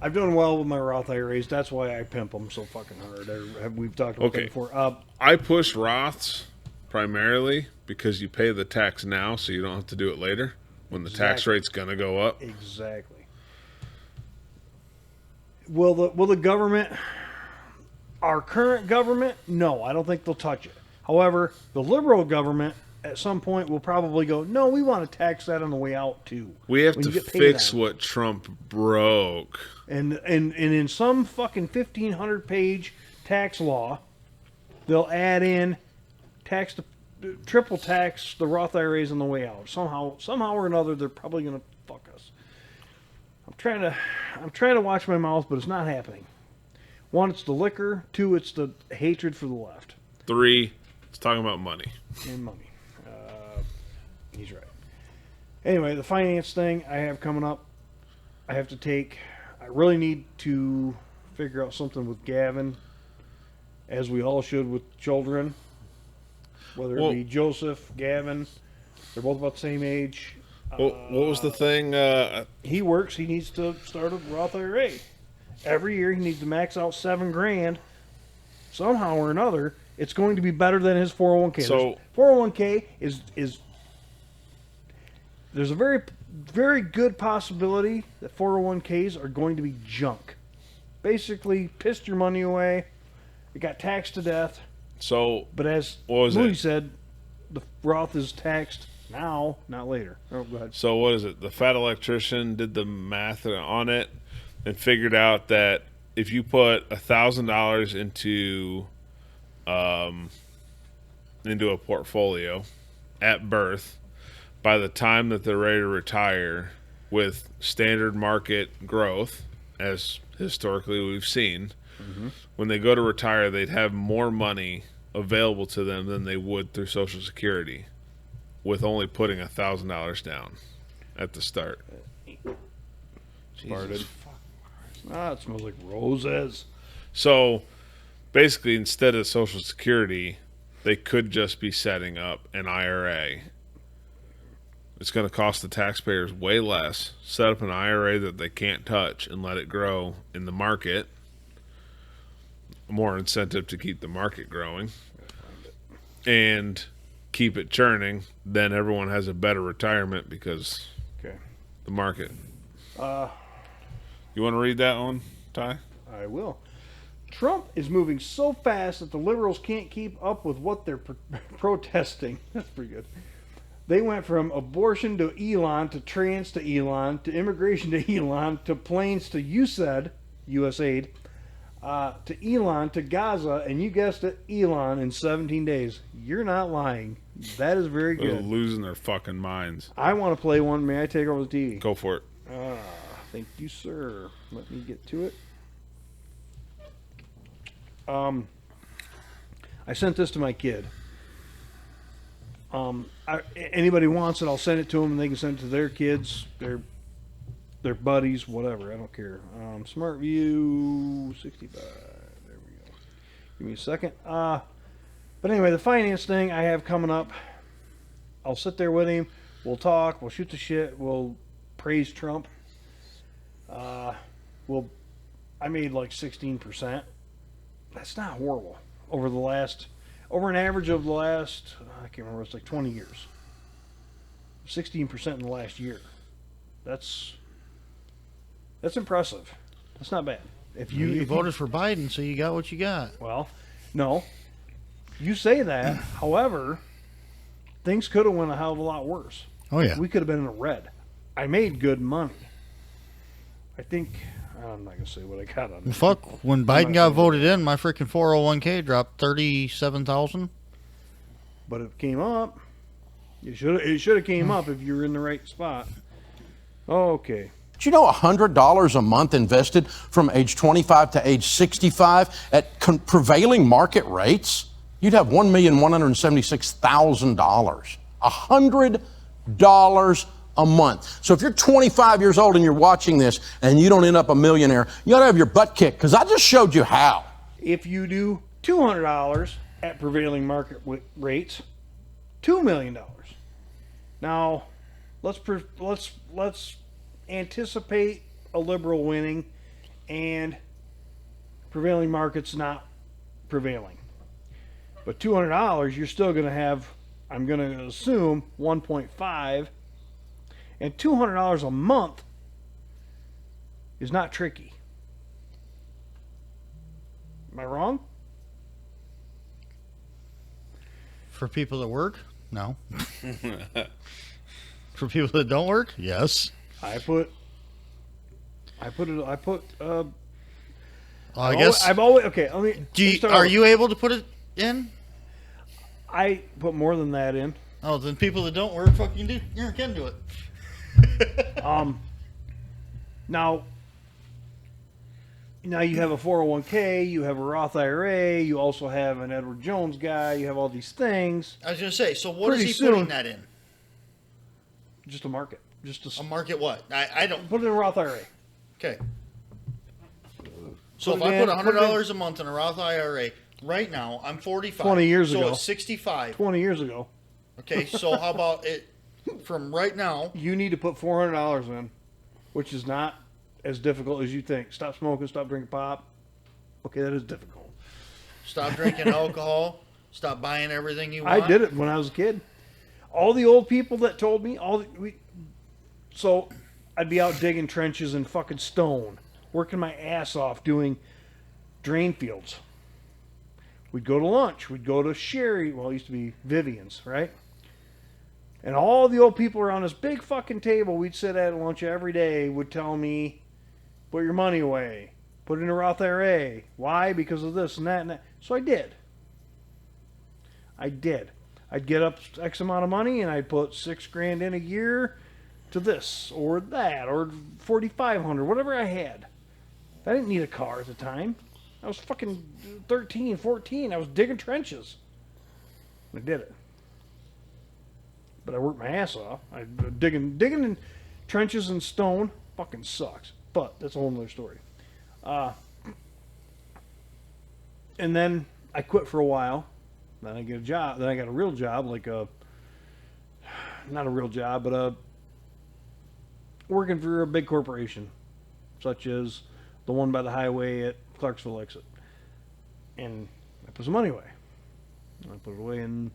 I've done well with my Roth IRAs. That's why I pimp them so fucking hard. We've talked about that Okay. before. I push Roths primarily because you pay the tax now, so you don't have to do it later when the tax Exactly. rate's going to go up. Exactly. Will the government, our current government, no, I don't think they'll touch it. However, the liberal government at some point will probably go, no, we want to tax that on the way out too. We have When to you get paid fix on it. what Trump broke. And in some fucking 1,500 page tax law, they'll add in triple tax the Roth IRAs on the way out. Somehow or another, they're probably going to fuck us. I'm trying to watch my mouth, but it's not happening. 1, it's the liquor. 2, it's the hatred for the left. 3, it's talking about money. And money. He's right. Anyway, the finance thing I have coming up, I really need to figure out something with Gavin, as we all should with children. Whether it be Joseph, Gavin, they're both about the same age. What was the thing? He works. He needs to start a Roth IRA. Every year he needs to max out $7,000. Somehow or another, it's going to be better than his 401k. So 401k is there's a very, very good possibility that 401ks are going to be junk. Basically, pissed your money away. It got taxed to death. So, but as Moody said, the Roth is taxed now, not later. Oh, go ahead. So what is it? The fat electrician did the math on it and figured out that if you put $1,000 into a portfolio at birth, by the time that they're ready to retire, with standard market growth, as historically we've seen, when they go to retire, they'd have more money available to them than they would through Social Security, with only putting $1,000 down at the start. Farted. It smells like roses. So basically, instead of Social Security, they could just be setting up an IRA. It's going to cost the taxpayers way less. Set up an IRA that they can't touch and let it grow in the market. More incentive to keep the market growing. And keep it churning. Then everyone has a better retirement because the market. You want to read that one, Ty? I will. Trump is moving so fast that the liberals can't keep up with what they're protesting. That's pretty good. They went from abortion to Elon to trans to Elon to immigration to Elon to planes to USAID, USAID, to Elon to Gaza, and you guessed it, Elon in 17 days. You're not lying. That is very They're good. losing their fucking minds. I want to play one. May I take over the TV? Go for it. Thank you, sir. Let me get to it. I sent this to my kid. Anybody wants it, I'll send it to them, and they can send it to their kids, their buddies, whatever. I don't care. Smart View 65. There we go. Give me a second. But anyway, the finance thing I have coming up. I'll sit there with him. We'll talk. We'll shoot the shit. We'll praise Trump. I made like 16%. That's not horrible over an average of the last, I can't remember, it's like 20 years. 16% in the last year. That's impressive. That's not bad. If you voted for Biden, so you got what you got. Well, no. You say that. However, things could have went a hell of a lot worse. Oh, yeah. We could have been in the red. I made good money. I think, I'm not going to say what I got on this. Fuck, when Biden got voted in, my freaking 401k dropped $37,000. But it came up. It should have came up if you were in the right spot. Okay. Did you know $100 a month invested from age 25 to age 65 at prevailing market rates? You'd have $1,176,000. $100 a month. So if you're 25 years old and you're watching this and you don't end up a millionaire, you ought to have your butt kicked, because I just showed you how. If you do $200 at prevailing market rates, $2 million. Now, let's anticipate a liberal winning and prevailing market's not prevailing. But $200, you're still going to have, I'm going to assume, 1.5. And $200 a month is not tricky. Am I wrong? For people that work? No. For people that don't work? Yes. I guess I've always okay. are you able to put it in? I put more than that in. Oh, then people that don't work fucking can do it. Now you have a 401k, you have a Roth IRA, you also have an Edward Jones guy, you have all these things. I was going to say, so what is Pretty he soon- putting that in? Just a market. Just A market what? I don't. put it in a Roth IRA. Okay. So Put if it I in- put put it in- $100 a month in a Roth IRA, right now I'm 45. 20 years so ago. it's 65. 20 years ago. Okay, so how about it from right now? You need to put $400 in, which is not as difficult as you think. Stop smoking, stop drinking pop. Okay, that is difficult. Stop drinking alcohol. Stop buying everything you want. I did it when I was a kid. All the old people that told me, so I'd be out digging trenches in fucking stone, working my ass off doing drain fields. We'd go to lunch. We'd go to Sherry. Well, it used to be Vivian's, right? And all the old people around this big fucking table we'd sit at lunch every day would tell me, put your money away. Put it in a Roth IRA. Why? Because of this and that and that. So I did. I'd get up X amount of money and I'd put $6,000 in a year to this or that or 4,500, whatever I had. I didn't need a car at the time. I was fucking 13, 14. I was digging trenches. I did it. But I worked my ass off. I digging in trenches and stone fucking sucks. But that's a whole nother story. And then I quit for a while. Then I get a job. Then I got a real job, like not a real job, but working for a big corporation, such as the one by the highway at Clarksville exit. And I put some money away. I put it away, and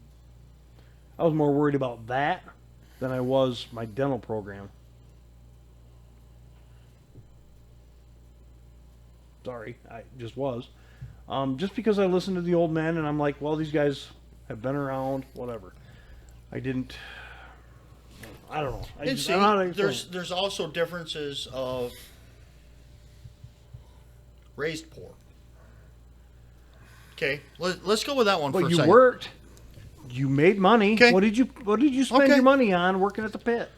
I was more worried about that than I was my dental program. Sorry, I just was. Just because I listened to the old men, and I'm like, well, these guys have been around, whatever. I don't know. There's also differences of raised poor. Okay, let's go with that one for a you second. worked. You made money. Okay. What did you spend your money on working at the pit?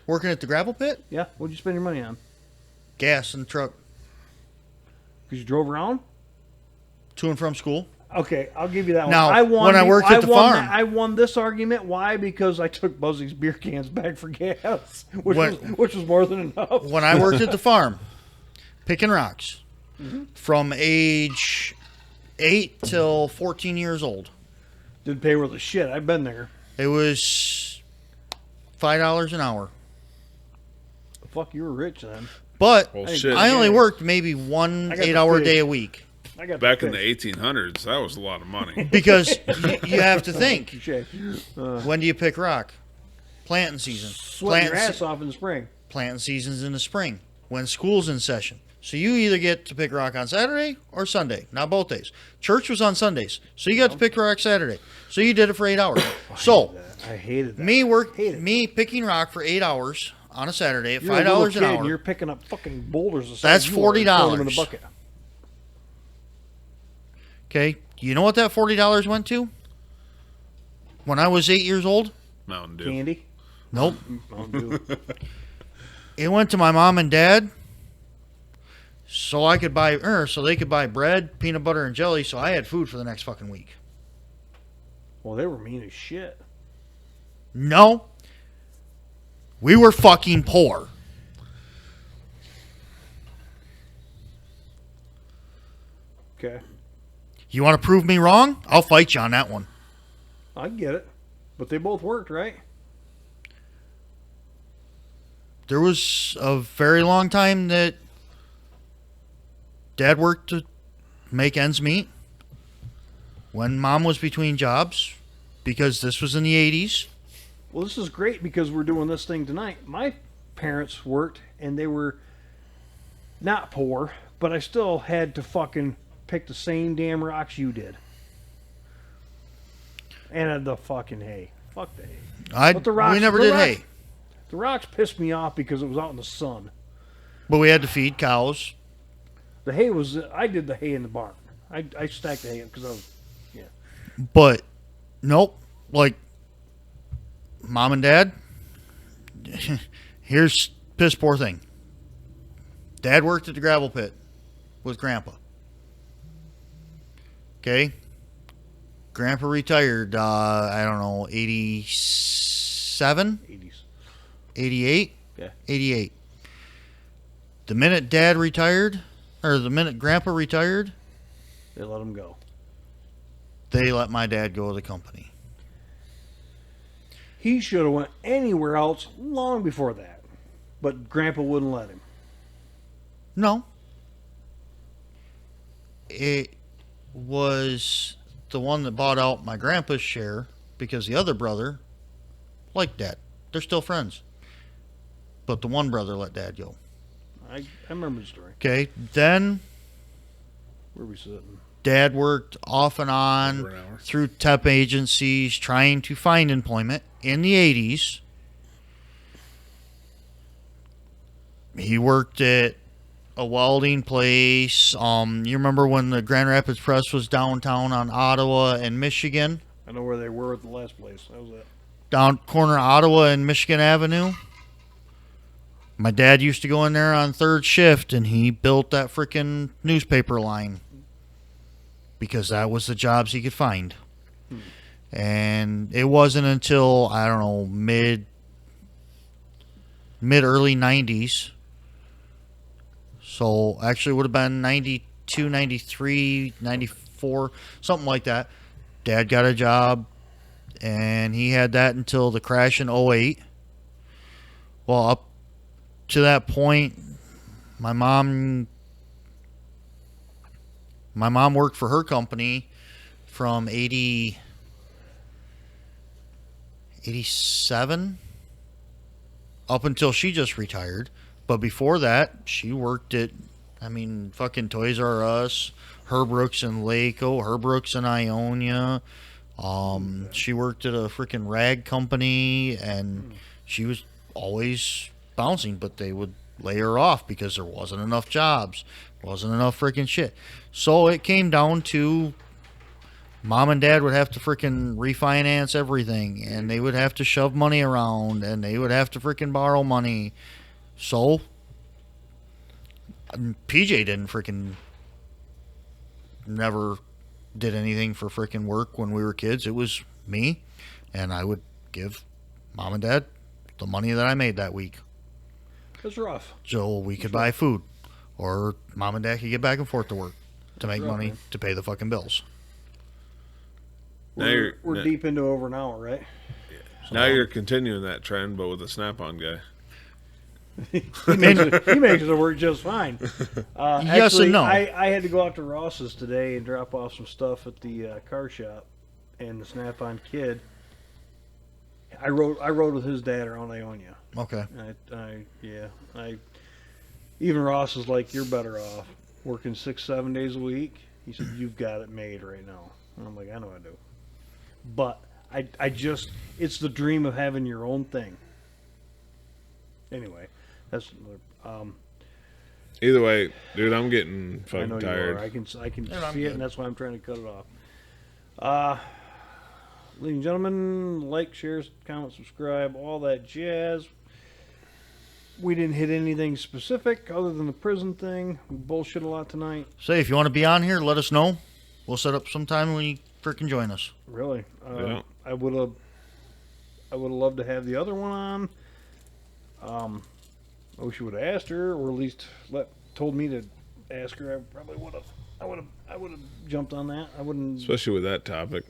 Working at the gravel pit? Yeah. What did you spend your money on? Gas in the truck. Because you drove around? To and from school. Okay, I'll give you that one. Now, I won when I worked at the farm. I won this argument. Why? Because I took Buzzy's beer cans back for gas, which was more than enough. When I worked at the farm, picking rocks, from age 8 till 14 years old. Didn't pay worth a shit. I've been there. It was $5 an hour. Fuck, you were rich then. But shit. I only worked maybe one 8-hour day a week. Back in the 1800s, that was a lot of money. Because you have to think. Touché. When do you pick rock? Planting season. Sweating your ass off in the spring. Planting season's in the spring. When school's in session. So you either get to pick rock on Saturday or Sunday. Not both days. Church was on Sundays. So you got to pick rock Saturday. So you did it for 8 hours. I hated that. Me picking rock for 8 hours on a Saturday at You're a little $5 kid an and hour. you're picking up fucking boulders. the That's size you are and throwing them in $40. a bucket. Okay, you know what that $40 went to? When I was 8 years old? Mountain Dew. Candy? Nope. Mountain Dew. It went to my mom and dad, so I could buy, so they could buy bread, peanut butter, and jelly, so I had food for the next fucking week. Well, they were mean as shit. No, we were fucking poor. Okay. You want to prove me wrong? I'll fight you on that one. I get it. But they both worked, right? There was a very long time that Dad worked to make ends meet when Mom was between jobs, because this was in the 80s. Well, this is great because we're doing this thing tonight. My parents worked and they were not poor, but I still had to fucking pick the same damn rocks you did. And the fucking hay. Fuck the hay. We never did hay. The rocks pissed me off because it was out in the sun. But we had to feed cows. The hay was... I did the hay in the barn. I stacked the hay up because I was... Yeah. But Nope. Like, Mom and Dad, here's piss poor thing. Dad worked at the gravel pit with Grandpa. Okay? Grandpa retired, I don't know, 87? 80s. 88? Yeah. 88. The minute Dad retired, or the minute Grandpa retired, They let him go. they let my dad go to the company. He should have went anywhere else long before that, but Grandpa wouldn't let him. No. It was the one that bought out my grandpa's share because the other brother liked Dad. They're still friends. But the one brother let Dad go. I remember the story. Okay, then Where are we sitting? Dad worked off and on Over an hour. through temp agencies trying to find employment in the 80s. He worked at a welding place. You remember when the Grand Rapids Press was downtown on Ottawa and Michigan? I know where they were at the last place. That was it. Down corner of Ottawa and Michigan Avenue. My dad used to go in there on third shift, and he built that freaking newspaper line because that was the jobs he could find. And it wasn't until, I don't know, mid early 90s. So actually it would have been 92, 93, 94, something like that. Dad got a job, and he had that until the crash in 08. Well, up to that point, my mom worked for her company from 87 up until she just retired. But before that, she worked at, fucking Toys R Us, Herbrooks in Laco, Herbrooks in Ionia. She worked at a freaking rag company, and she was always bouncing, but they would lay her off because there wasn't enough jobs, wasn't enough freaking shit. So it came down to Mom and Dad would have to freaking refinance everything, and they would have to shove money around, and they would have to freaking borrow money. So PJ didn't freaking never did anything for freaking work when we were kids. It was me, and I would give Mom and Dad the money that I made that week. That's rough. So we could buy food, or Mom and Dad could get back and forth to work to make rough, money man. to pay the fucking bills. We're deep into over an hour, right? Now you're continuing that trend, but with a Snap-on guy. he makes it work just fine. Yes and no. I had to go out to Ross's today and drop off some stuff at the car shop, and the Snap-on kid. I rode with his dad around Ionia. Okay. Even Ross is like, you're better off working 6-7 days a week. He said, you've got it made right now. And I'm like, I know I do. But I just, it's the dream of having your own thing. Anyway, that's either way, dude, I'm getting I fucking know tired. you are. I can I'm see it, good. and that's why I'm trying to cut it off. Ladies and gentlemen, like, share, comment, subscribe, all that jazz. We didn't hit anything specific other than the prison thing. We bullshit a lot tonight. Say, if you want to be on here, let us know. We'll set up some time when you freaking join us. Really, Yeah. I would have loved to have the other one on. I wish you would have asked her, or at least told me to ask her. I probably would have. I would have jumped on that. I wouldn't. Especially with that topic.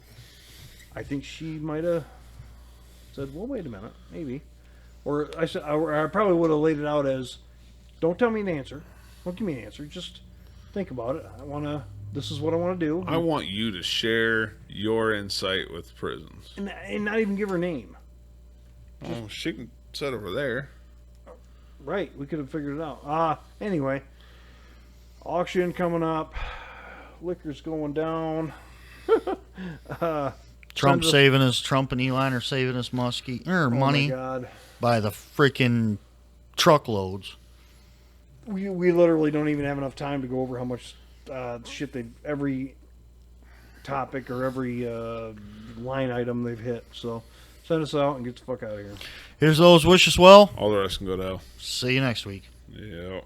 I think she might have said, "Well, wait a minute, maybe," or I probably would have laid it out as, "Don't tell me an answer. Don't give me an answer. Just think about it. This is what I want to do." I want you to share your insight with prisons. and not even give her name. Oh, she can sit over there. Right, we could have figured it out. Anyway, auction coming up. Liquor's going down. Trump Sandra- saving us. Trump and Elon are saving us money Oh my God. by the freaking truckloads. We literally don't even have enough time to go over how much shit every topic or every line item they've hit. So send us out and get the fuck out of here. Here's those. Wish us well. All the rest can go to hell. See you next week. Yeah.